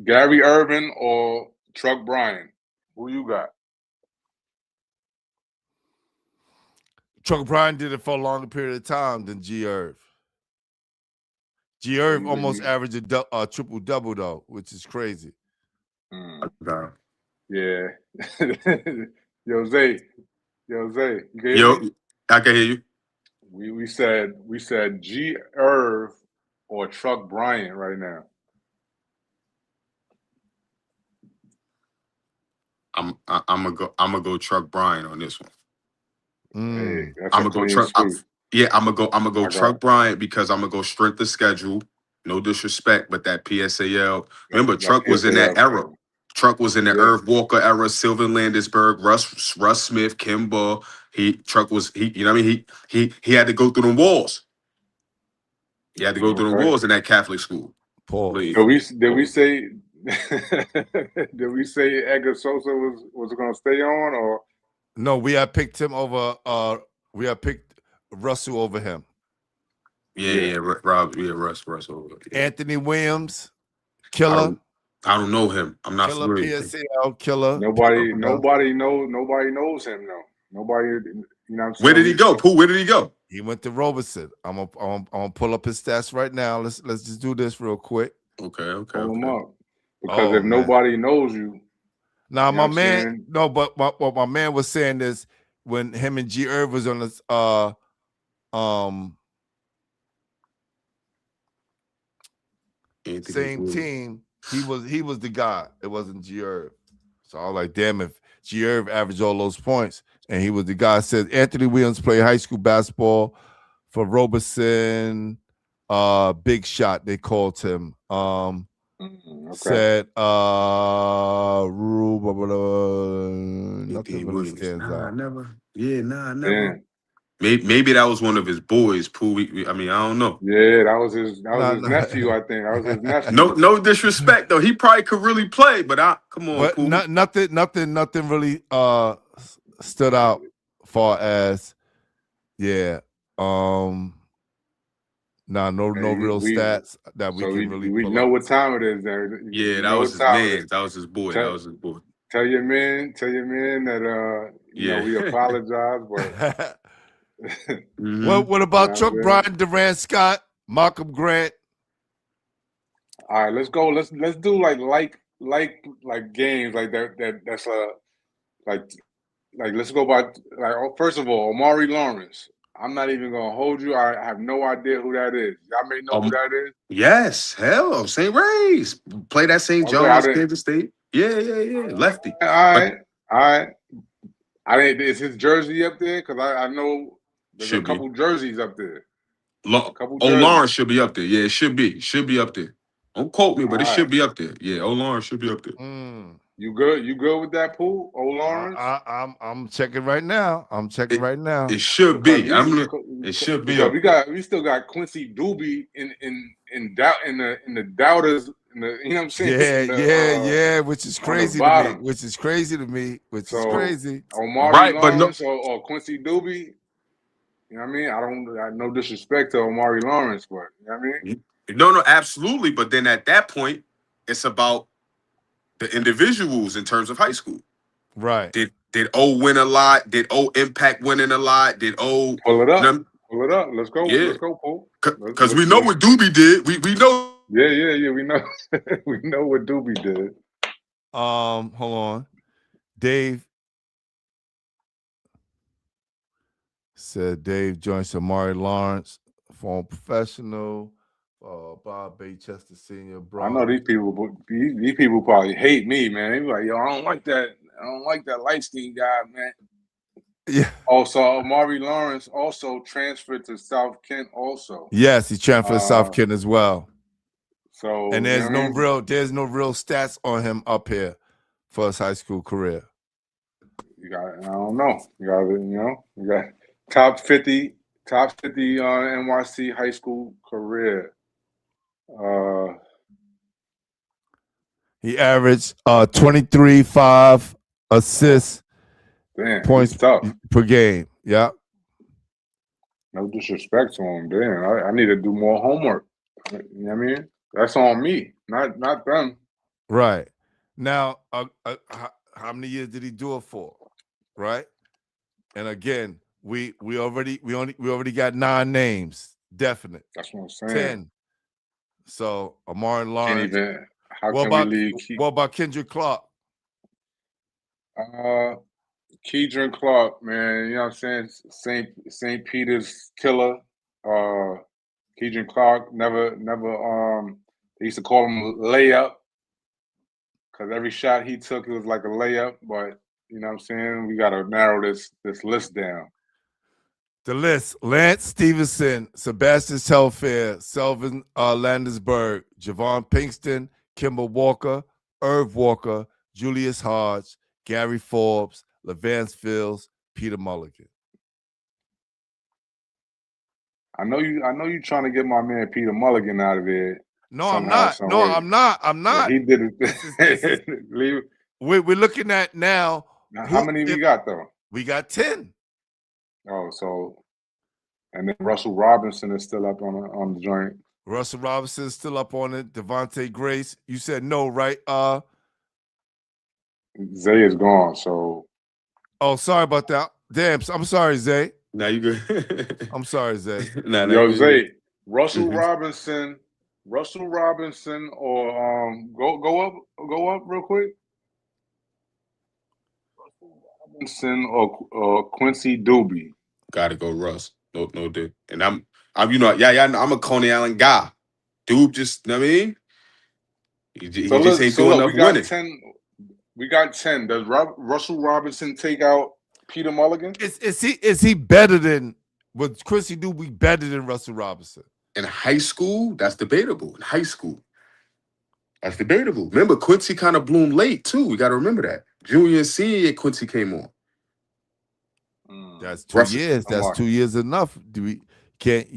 Gary Irvin or Truck Bryan? Who you got? Truck Bryan did it for a longer period of time than G. Irv. G. Irv almost averaged a triple-double, though, which is crazy. Yeah. Yo, Zay. You can hear me? I can hear you. We said G. Irv or Truck Bryan right now. I'm gonna go Truck Bryan on this one. Hey, I'm gonna go Truck. I'm gonna go Truck Bryan because I'm gonna go strength of schedule. No disrespect, but that PSAL. Remember, Truck was in that era. Truck was in the Irv Walker era. Sylvan Landisberg, Russ Smith, Kimba. You know what I mean? He had to go through the walls. He had to go through the walls in that Catholic school. Did we say Edgar Sosa was going to stay on, or no? We had picked him over. We had picked Russell over him. Russ. Anthony Williams, killer. I don't know him. I'm not Killer familiar. PSL, killer. Nobody knows him though. Nobody, you know what I'm saying? Where did he go, Pooh? Where did he go? He went to Robeson. I'm gonna pull up his stats right now. Let's just do this real quick. Okay. Pull him up. Because if nobody knows you. Now, my man, but what my man was saying is when him and G Irv was on this same team, he was the guy. It wasn't G Irv. So I was like, damn, if G Irv averaged all those points and he was the guy. Said Anthony Williams played high school basketball for Robeson. Big shot, they called him. Said nothing really stands out. Never. Maybe that was one of his boys, Pooh. I mean, I don't know. Yeah, that was his nephew, I think. That was his nephew. No disrespect though. He probably could really play, but come on, Pooh. Nothing really stood out far as no real stats that we can really. We know what time it is there. Yeah, that was his man. That was his boy. Tell your man that you know, we apologize, but what about Chuck Bryan, Durant Scott, Malcolm Grant? All right, let's go. Let's do like games like that. That's like let's go by first of all, Omari Lawrence. I'm not even gonna hold you. I have no idea who that is. Y'all may know who that is. Yes, hell, St. Ray's. Play that St. John's, Kansas State. Yeah. Lefty. All right. Is his jersey up there? Because I know there's a couple jerseys up there. Lawrence should be up there. Yeah, it should be. Should be up there. Don't quote me, but it should be up there. Yeah, Lawrence should be up there. You good? You good with that, Pooh? Lawrence? I'm checking right now. It should be. It should be. We still got Quincy Doobie in the doubters. You know what I'm saying? Yeah. Which is crazy to me. Which is crazy. Omari Lawrence or Quincy Doobie. You know what I mean? I have no disrespect to Omari Lawrence, but you know what I mean? No, absolutely. But then at that point, it's about the individuals in terms of high school. Right. Did O win a lot? Did O impact winning a lot? Did O pull it up? Pull it up. Let's go. Yeah. Let's go, Paul. Because we know what Doobie did. We know. Yeah. We know. We know what Doobie did. Hold on. Dave said Dave joins Amari Lawrence, former professional. Bob Baychester Sr. Bro. I know these people probably hate me, man. They be like, yo, I don't like that light-skinned guy, man. Yeah. Also, Amari Lawrence also transferred to South Kent also. Yes, he transferred to South Kent as well. So and there's no real stats on him up here for his high school career. I don't know. You got top 50 NYC high school career. He averaged 23.5 assists, points per game. Yeah. No disrespect to him. Damn, I need to do more homework. You know what I mean? That's on me, not them. Right. Now, how many years did he do it for? Right. And again, we already got 9 names. Definite. That's what I'm saying. 10. So Amari Lawrence. What about Kendrick Clark? Kendrick Clark, man, you know what I'm saying? St. Peter's killer. Kendrick Clark never they used to call him layup because every shot he took, it was like a layup, but you know what I'm saying? We gotta narrow this list down. The list: Lance Stevenson, Sebastian Telfair, Selvin Landesberg, Javon Pinkston, Kimber Walker, Irv Walker, Julius Hodge, Gary Forbes, LeVance Fields, Peter Mulligan. I know you trying to get my man Peter Mulligan out of there. No, I'm not. No, I'm not. Yeah, he did it. We're looking at now. How many we got though? We got 10. Oh, so And then Russell Robinson is still up on the joint. Russell Robinson is still up on it. Devontae Grace. You said no, right? Zay is gone, so. Oh, sorry about that. Damn, I'm sorry, Zay. Nah, you good. I'm sorry, Zay. Yo, Zay, Russell Robinson, or go up real quick. Russell Robinson or Quincy Doobie. Gotta go Russ. No dude. And I'm I'm a Coney Allen guy. Dude, just you know what I mean? He just ain't doing enough winning. We got 10. Does Russell Robinson take out Peter Mulligan? Is he better than would Quincy Doobie better than Russell Robinson? In high school, that's debatable. In high school, that's debatable. Remember, Quincy kind of bloomed late too. We got to remember that. Junior and senior year, Quincy came on. That's 2 years. That's 2 years enough. You can't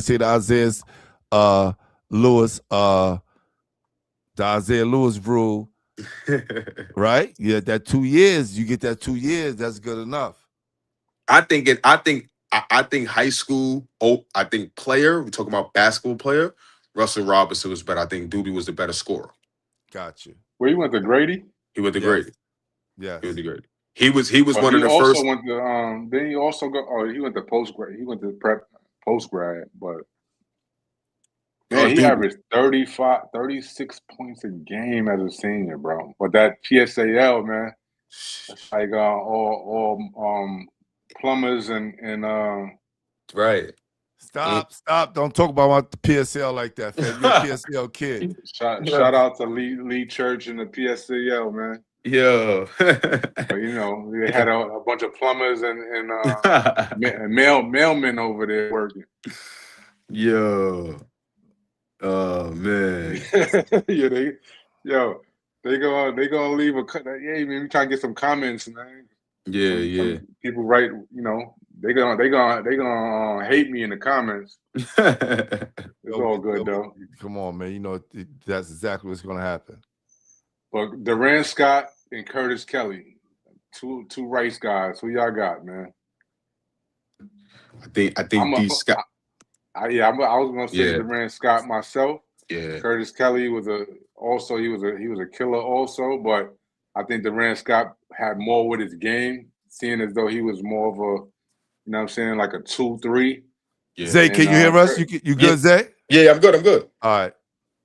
say the Isaiah Lewis, the Isaiah Lewis rule, right? Yeah, that 2 years. You get that 2 years. That's good enough. I think high school. I think player. We're talking about basketball player. Russell Robinson was better. I think Doobie was the better scorer. Got you. Well, he went to Grady. He went to Grady. Yeah, he went to Grady. He was one of the first. Went to, then he also go. Oh, he went to post grad. He went to prep post grad, but man, he averaged 36 points a game as a senior, bro. But that PSAL, man, it's like all plumbers and right. Stop! Don't talk about the PSL like that, fam. You're a PSL kid. Shout out to Lee Church and the PSL, man. Yeah. But, they had a bunch of plumbers and mailmen over there working. Yo. Oh man. Yeah, they gonna leave a yeah, man, we trying to get some comments, man. Yeah. People write, they gonna hate me in the comments. It's all good though. Come on, man. That's exactly what's gonna happen. But Durant Scott and Curtis Kelly, two Rice guys. Who y'all got, man? I think D. Scott. I was gonna say Durant Scott myself. Yeah. Curtis Kelly was a killer also, but I think Durant Scott had more with his game, seeing as though he was more of a, like a 2-3. Yeah. Zay, can you hear us? You good, Zay? Yeah, I'm good. All right.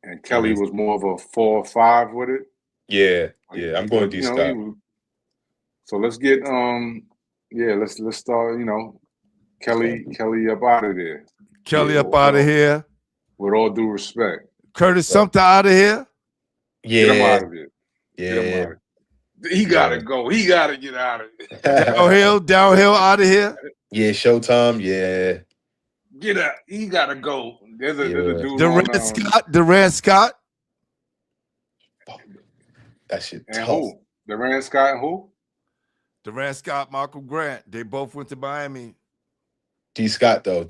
And Kelly was more of a 4 or 5 with it. Yeah, I'm going D. Scott. So let's get let's start, Kelly up out of there. Kelly up out of here. With all due respect. Curtis Sumter out of here. Yeah. Get him out of it. Yeah. He gotta go. He gotta get out of it. Downhill out of here. Yeah, Showtime. Yeah. Get out. He gotta go. There's a dude. Durant Scott. That shit and tough. Who? Durant Scott and who? Durant Scott, Malcolm Grant. They both went to Miami. D. Scott though,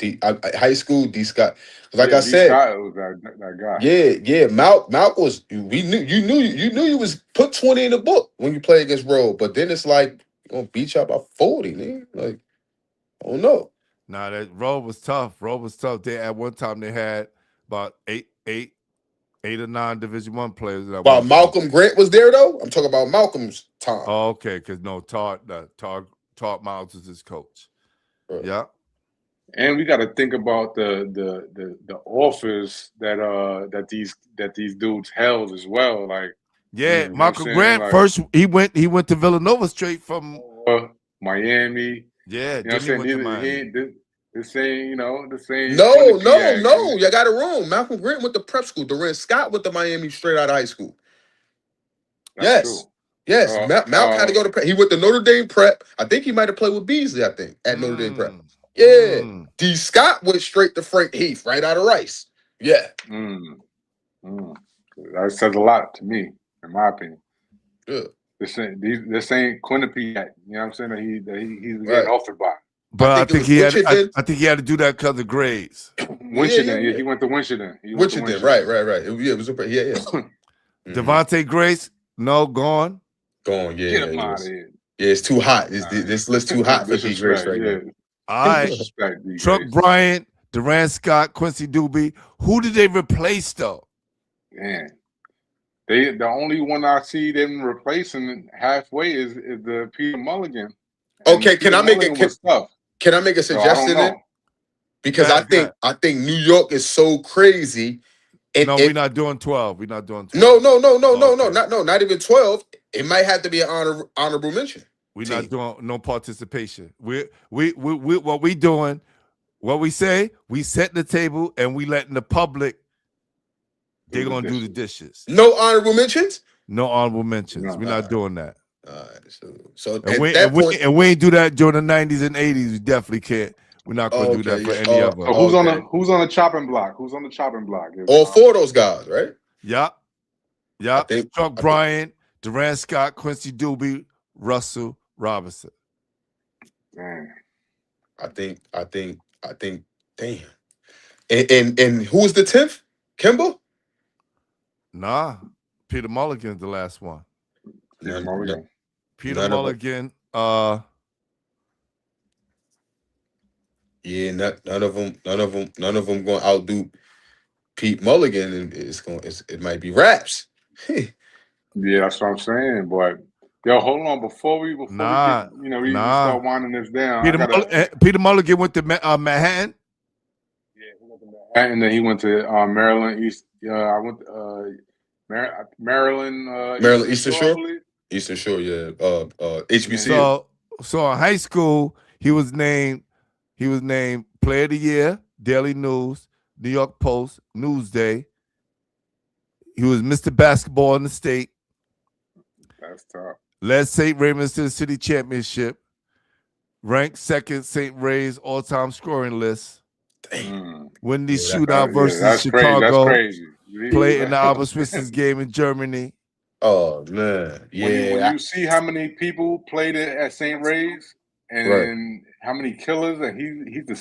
high school D. Scott. Like I said, Scott was that guy. Yeah. Malk was. You knew you was put 20 in the book when you play against Rowe, but then it's like gonna beat you up by 40, man. Like, oh no. Nah, that Rowe was tough. They at one time they had about eight or 9 Division I players. While Malcolm Grant was there though, I'm talking about Malcolm's time. Oh, okay, because Todd Miles was his coach. Right. Yeah. And we got to think about the offers that these dudes held as well. Like, Malcolm Grant first he went to Villanova straight from Miami. Yeah, you know what I'm saying? This ain't the same. No, you got it wrong. Malcolm Grant went to prep school. Durant Scott went to Miami straight out of high school. That's true. Yes. Malcolm had to go to prep. He went to Notre Dame prep. I think he might have played with Beasley. I think at Notre Dame prep. Yeah, D. Scott went straight to Frank Heath, right out of Rice. Yeah. That says a lot to me, in my opinion. Yeah. This ain't Quinnipiac. You know what I'm saying? That he's getting offered by. But I think he had to do that because of grades. Winchendon, he went to Winchendon. Winchendon, right. Yeah, it was Devontae Grace, no, gone. Gone, yeah. Get him out of here. Yeah, it's too hot. This list too hot for D. Grace right now. All right. Disrespect these Chuck days. Bryant, Durant Scott, Quincy Doobie. Who did they replace though? Man, the only one I see them replacing halfway is the Peter Mulligan. And Okay, Peter Mulligan was tough. Can I make a So I don't suggestion know. then? Because Go ahead. I think New York is so crazy. No, we're not doing 12. We're not doing 12. No, not even 12. It might have to be an honorable mention. We're not doing no participation. We what we doing, what we say, we set the table and we letting the public, they're gonna do the dishes. No honorable mentions? No honorable mentions. We're not doing that. So and we ain't do that during the 90s and 80s. We definitely can't. We're not gonna do that for any of us. So who's on the chopping block? Who's on the chopping block? All four of those guys, right? Yep. Chuck Bryant, Durant Scott, Quincy Doobie, Russell Robinson. Damn. I think, damn. And who's the 10th? Kimba? Nah. Peter Mulligan's the last one. Peter Mulligan. Peter Mulligan. Yeah, none of them going to outdo Pete Mulligan, and it might be Raps. Yeah, that's what I'm saying. But yo, hold on before we get, we start winding this down. Peter Mulligan went to Manhattan. Yeah, he went to Manhattan, and then he went to Maryland East. I went to Maryland Eastern Shore. Eastern Shore, yeah. HBCU. So in high school, he was named Player of the Year, Daily News, New York Post, Newsday. He was Mr. Basketball in the state. That's tough. Led St. Raymond's to the city championship. Ranked second St. Ray's all-time scoring list. Win the shootout versus Chicago. That's crazy. Played in the Albert Swiss's game in Germany. Oh man, yeah. When you see how many people played it at St. Ray's and how many killers, and he's the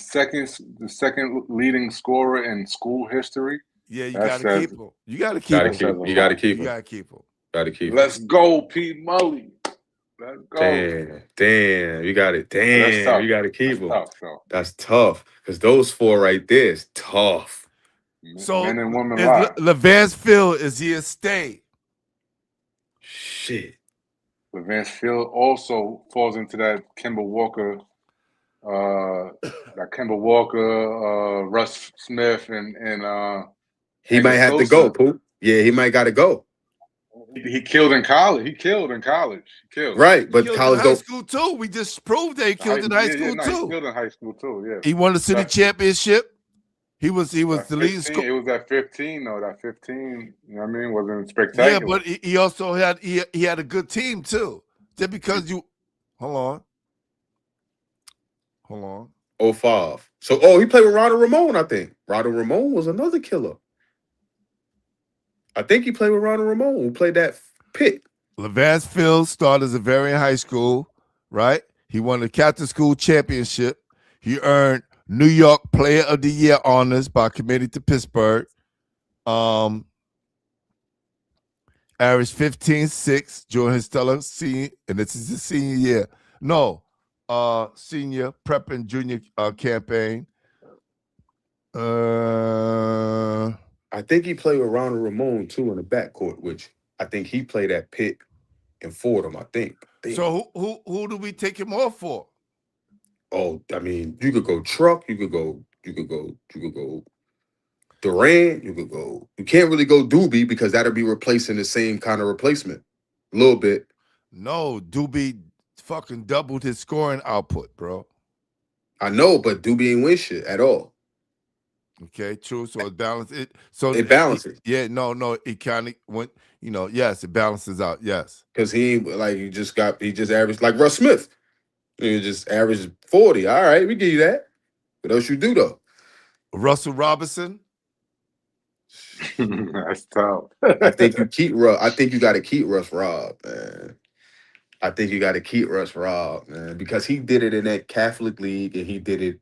second leading scorer in school history. Yeah, you gotta keep him. You gotta keep him. You gotta keep him. Let's go, Pete Mully. Let's go. Damn, you got it. Damn, you gotta keep him. That's tough. Because those four right there is tough. So men and women Levance Field, is he a stay? Shit. Levance Field also falls into that Kemba Walker, Russ Smith, and he might have to go, Pooh. Yeah, he might gotta go. He killed in college. Right, but college high school too. We just proved that he killed in high school too. He killed in high school too. Yeah. He won the city championship. He was the leading scorer. It was at 15 though. That 15, you know what I mean, wasn't spectacular. Yeah, but he also had he had a good team too. Just because you hold on. 05. So he played with Ronald Ramon, I think. Ronald Ramon was another killer. I think he played with Ronald Ramon, who played that pick. Levance Field started as a very high school, right? He won the Captain School Championship. He earned New York Player of the Year honors by committee to Pittsburgh. Averaged 15-6 during his stellar senior, and this is his senior year. No, senior prep and junior campaign. I think he played with Ronald Ramon too in the backcourt, which I think he played at Pitt and Fordham. I think. So who do we take him off for? Oh, I mean, you could go Truck. You could go Durant. You could go. You can't really go Doobie because that'll be replacing the same kind of replacement, a little bit. No, Doobie fucking doubled his scoring output, bro. I know, but Doobie ain't win shit at all. Okay, true. So it balances. It balances. It kind of went. Yes, it balances out. Yes, because he just averaged like Russ Smith. He just averaged 40. All right, we give you that. What else you do though? Russell Robinson. That's tough. I think you keep Russ. I think you got to keep Russ Rob, man. I think you got to keep Russ Rob, man, because he did it in that Catholic league, and he did it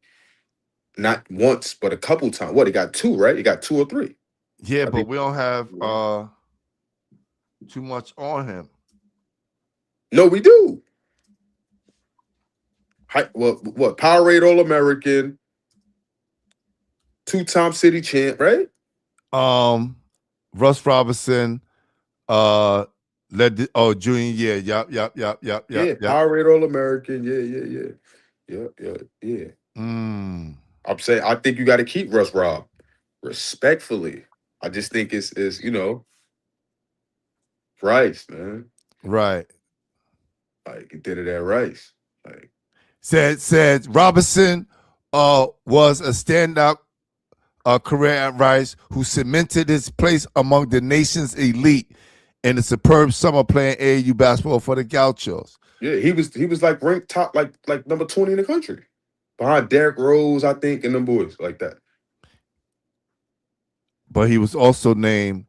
not once but a couple times. What, he got two, right? He got 2 or 3. Yeah, but we don't have too much on him. No, we do. What Powerade All-American, 2-time city champ, right? Russ Robinson, junior year. Yep. Yeah, Powerade All-American. Yeah. I'm saying I think you got to keep Russ Rob respectfully. I just think it's Rice, man. Right. Like he did it at Rice. Like said Robinson was a standout career at Rice, who cemented his place among the nation's elite in the superb summer playing AAU basketball for the Gauchos. Yeah, he was like ranked top, like number 20 in the country, behind Derrick Rose, I think, and them boys like that. But he was also named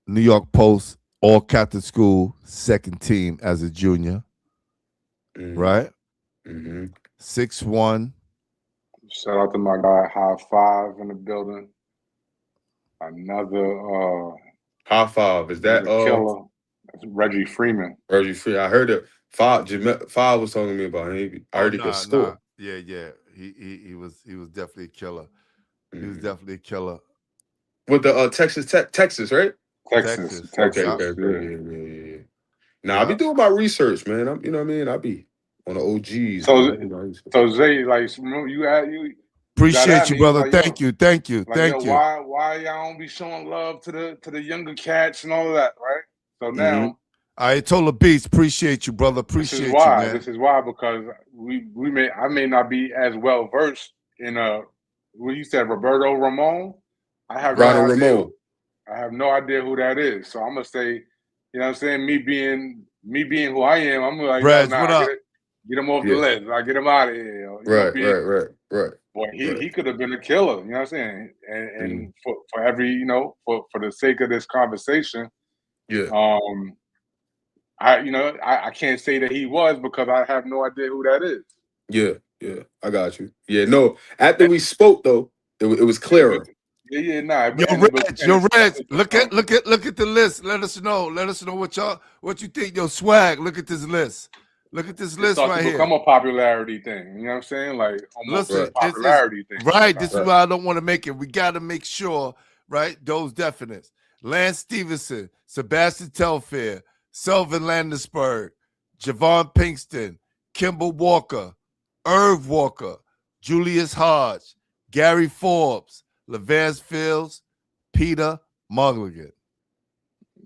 New York Post All Catholic School second team as a junior. Right? 6'1". Shout out to my guy High Five in the building. Another High Five. Is that killer? That's Reggie Freeman. Reggie Freeman. I heard it. Five was talking to me about him. I heard he could score. Yeah. He was definitely a killer. He was definitely a killer. With the Texas, right? Texas. Yeah. Nah, I be doing my research, man. You know what I mean? I be on the OGs. So Zay, like you appreciate you, brother. Like, thank you. Thank you. Why y'all don't be showing love to the younger cats and all of that, right? So now I told the Beats, appreciate you, brother. Appreciate you, man. This is why, because I may not be as well versed in when you said Roberto Ramon. I have no idea. I have no idea who that is. So I'm gonna say, you know what I'm saying? Me being who I am, I'm like, Reg, what up? Get him off the list. I get him out of here. Right. Boy, he could have been a killer. You know what I'm saying? And for every, for the sake of this conversation, I can't say that he was because I have no idea who that is. Yeah, I got you. Yeah, no. After we spoke though, it was clearer. Yeah, nah. Yo, Reg, look at the list. Let us know what you think. Yo, Swag, look at this list. Look at this list right here. Become a popularity thing. You know what I'm saying? Like almost a popularity thing. Right. This is why I don't want to make it. We got to make sure, right? Those definites. Lance Stevenson, Sebastian Telfair, Selvin Landisberg, Javon Pinkston, Kimball Walker, Irv Walker, Julius Hodge, Gary Forbes, LeVance Fields, Peter Mulligan.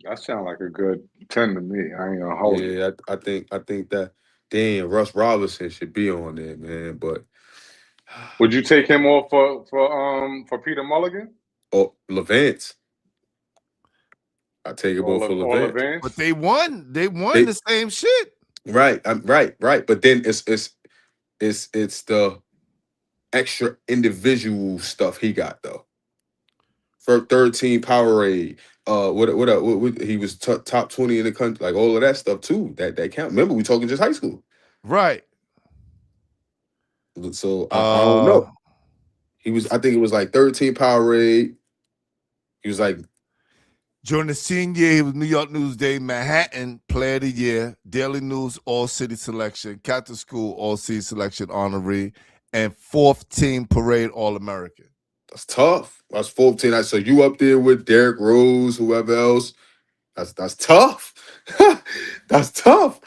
That sounds like a good 10 to me. I ain't gonna hold it. Yeah, I think that Russ Robinson should be on there, man. But would you take him off for Peter Mulligan? Or LeVance? I take him off for LeVance. But they won the same shit. Right. But then it's the extra individual stuff he got though. For 13 Powerade. What he was top 20 in the country, like all of that stuff too. That count. Remember, we talking just high school, right? So I don't know. I think it was like 13 Powerade. He was like during the senior year, he was New York Newsday, Manhattan Player of the Year, Daily News All City Selection, Catholic School All City Selection honoree, and 4th Team Parade All American. That's tough. That's 14. So you up there with Derrick Rose, whoever else. That's tough. That's tough.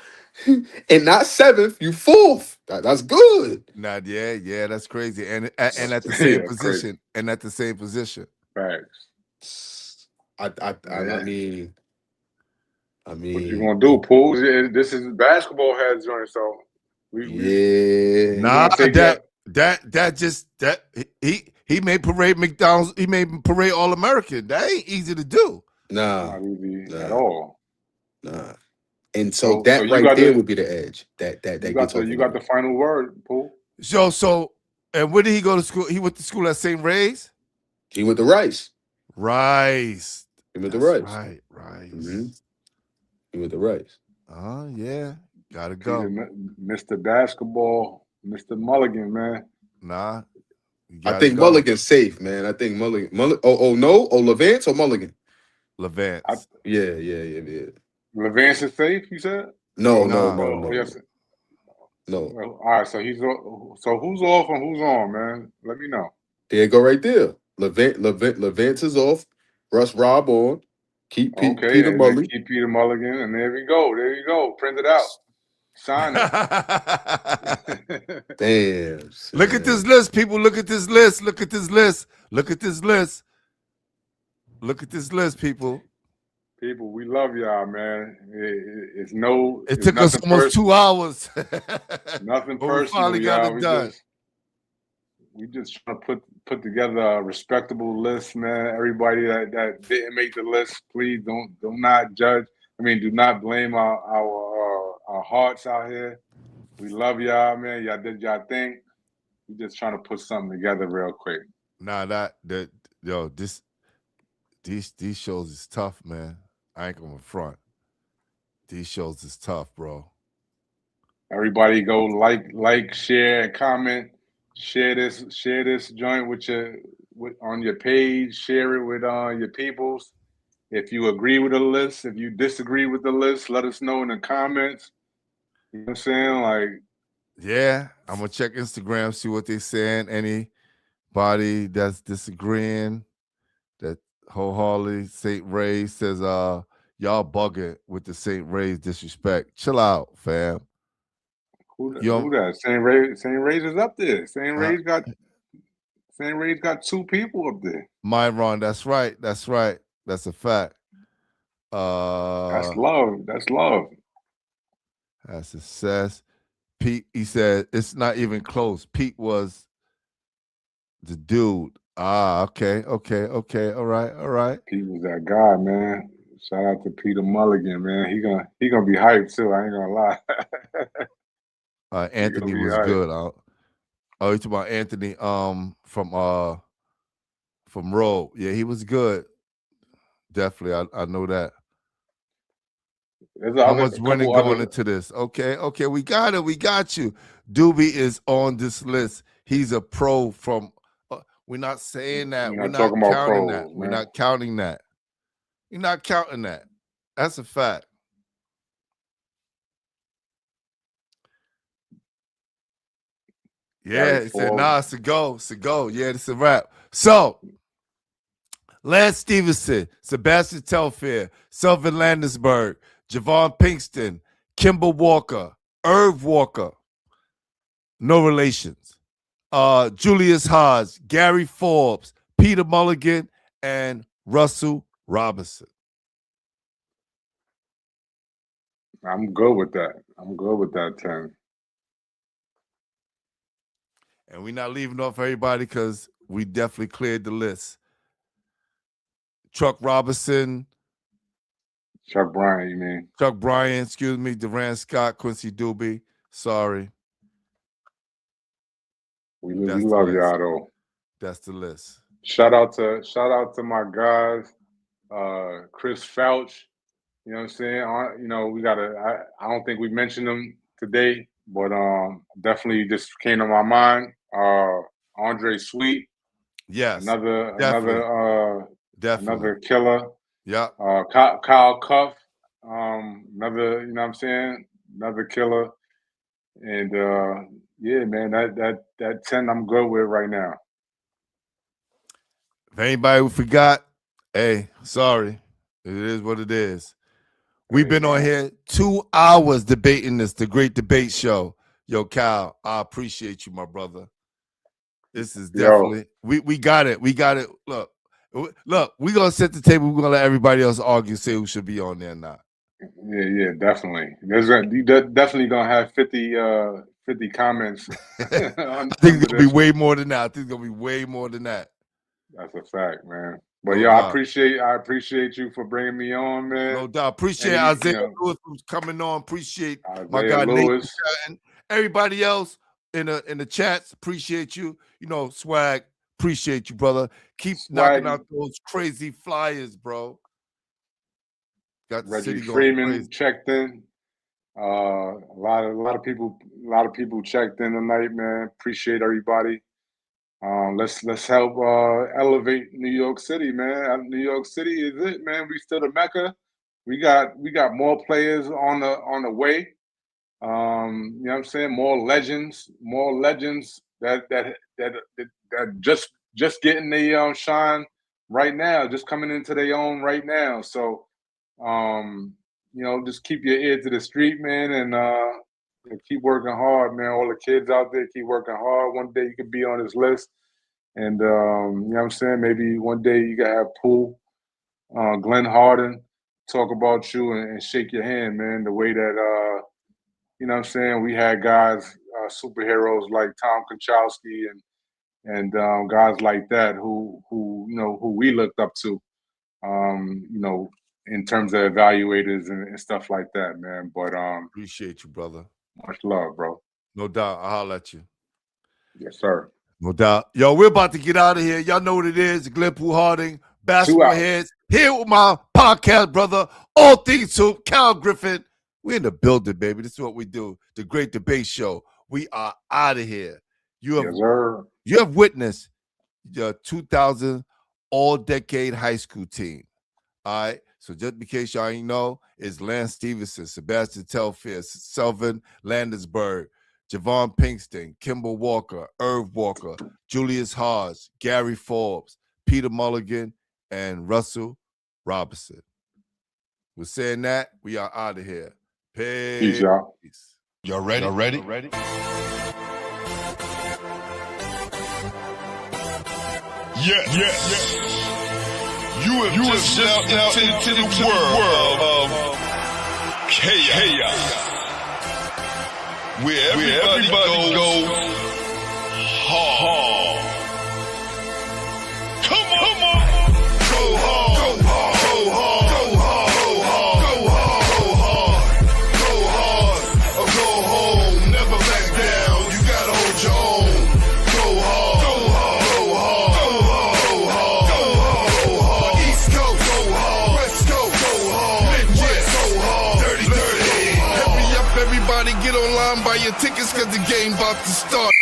And not 7th, you 4th. That's good. Yeah, that's crazy. And at the same position. Crazy. And at the same position. Facts. I mean, what you gonna do, Pooh? This is basketball heads joint, so he made Parade McDonald's. He made Parade All American. That ain't easy to do. Not easy at all. Nah. And so that right there would be the edge. You got the final word, Pooh. So, and where did he go to school? He went to school at St. Ray's. He went to Rice. Rice. He went to Rice. Right. Mm-hmm. He went to Rice. Oh yeah, gotta go. Mr. Basketball, Mr. Mulligan, man. Nah. I think Mulligan's safe, man. I think Mulligan. LeVance or Mulligan? LeVance. Yeah. LeVance is safe, you said? No. Yes. No. Well, all right, so who's off and who's on, man? Let me know. There you go right there. Levant is off. Russ Rob on. Keep Okay, Peter and then Mully. keep Peter Mulligan, and there we go. There you go. Print it out. Sign it. Damn. Look at this list, people. Look at this list. Look at this list. Look at this list. Look at this list, people. People, we love y'all, man. It took us almost 2 hours. Nothing but personal, we finally got y'all. it done. We just trying to put together a respectable list, man. Everybody that didn't make the list, please do not judge. I mean, do not blame our hearts out here. We love y'all, man. Y'all did y'all thing. We just trying to put something together real quick. Nah, these shows is tough, man. I ain't gonna front. These shows is tough, bro. Everybody go like, share, and comment. Share this joint on your page. Share it with your peoples. If you agree with the list, if you disagree with the list, let us know in the comments. You know what I'm saying? Like, yeah, I'm gonna check Instagram, see what they saying. Anybody that's disagreeing, that wholeheartedly St. Ray says, y'all bugging with the St. Ray's disrespect. Chill out, fam. Who that? St. Ray's is up there. St. Ray's got 2 people up there. Myron, that's right. That's right. That's a fact. That's love. That's love. That's success. Pete, he said it's not even close. Pete was the dude. Okay. All right. Pete was that guy, man. Shout out to Peter Mulligan, man. He gonna be hyped too. I ain't gonna lie. Anthony was good. You talking about Anthony from Rogue. Yeah, he was good. Definitely, I know that. How much winning going into this? Okay, we got it. We got you. Doobie is on this list. He's a pro from. We're not saying that. We're not counting that. We're not counting that. You're not counting that. That's a fact. Yeah, he said, nah, it's a go. Yeah, it's a wrap. So, Lance Stevenson, Sebastian Telfair, Sylvan Landisberg, Javon Pinkston, Kimber Walker, Irv Walker, no relations. Julius Hodge, Gary Forbes, Peter Mulligan, and Russell Robinson. I'm good with that. I'm good with that 10. And we're not leaving off everybody because we definitely cleared the list. Chuck Robinson. Chuck Bryan, you mean? Chuck Bryan, excuse me. Durant Scott, Quincy Doobie. Sorry. We love y'all though. That's the list. Shout out to my guys, Chris Fouch. You know what I'm saying? You know, I don't think we mentioned him today, but definitely just came to my mind. Andre Sweet. Yes. Another Definitely. killer. Yeah. Kyle Cuff. Another, you know what I'm saying? Another killer. And yeah, man, that 10 I'm good with right now. If anybody forgot, hey, sorry. It is what it is. We've been on here 2 hours debating this, the Great Debate Show. Yo, Kyle, I appreciate you, my brother. This is definitely we got it. We got it. Look, we're gonna set the table. We're gonna let everybody else argue, say who should be on there or not. Yeah, definitely. You definitely gonna have 50 comments. I think it's gonna be way more than that. That's a fact, man. But I appreciate you for bringing me on, man. No doubt. Appreciate Isaiah Lewis who's coming on. Appreciate my guy Lewis. Nathan. Everybody else in the chats, appreciate you. You know, Swag, appreciate you, brother. Keep knocking out those crazy flyers, bro. Got the Reggie city going Freeman crazy. checked in. A lot of people checked in tonight, man. Appreciate everybody. Let's help elevate New York City, man. New York City is it, man. We still the Mecca. We got more players on the way. You know what I'm saying? More legends that just getting the shine right now, just coming into their own right now. So, you know, just keep your ear to the street, man, and keep working hard, man. All the kids out there, keep working hard. One day you could be on this list, and you know what I'm saying? Maybe one day you gotta have Poole, Glenn Harden talk about you and shake your hand, man. The way that you know what I'm saying, we had guys, superheroes like Tom Konchowski and guys like that who you know who we looked up to, you know, in terms of evaluators and stuff like that, man. But appreciate you, brother. Much love, bro. No doubt. I'll holler at you. Yes, sir. No doubt. Yo, we're about to get out of here. Y'all know what it is. Glenn Poole Harding, Basketball Heads, here with my podcast brother, All Things to Cal Griffin. We're in the building, baby. This is what we do. The Great Debate Show. We are out of here. You have witnessed the 2000 all-decade high school team. All right. So just in case y'all ain't know, it's Lance Stevenson, Sebastian Telfair, Selvin Landesberg, Javon Pinkston, Kimball Walker, Irv Walker, Julius Hodge, Gary Forbes, Peter Mulligan, and Russell Robinson. We're saying that. We are out of here. Peace. Y'all. Y'all ready? Yes. You have just stepped out into the world of chaos, where everybody goes hard. Come on. Go hard. Go hard. Go hard. Go hard. Go hard. Go hard. Or go home. Never back down. You gotta hold your own. Go hard. Go hard. Go hard. Go hard. Go hard. East Coast. Go hard. West Coast. Go hard. Midwest. Go hard. Dirty. Hurry up, everybody. Get online, buy your tickets, cause the game about to start.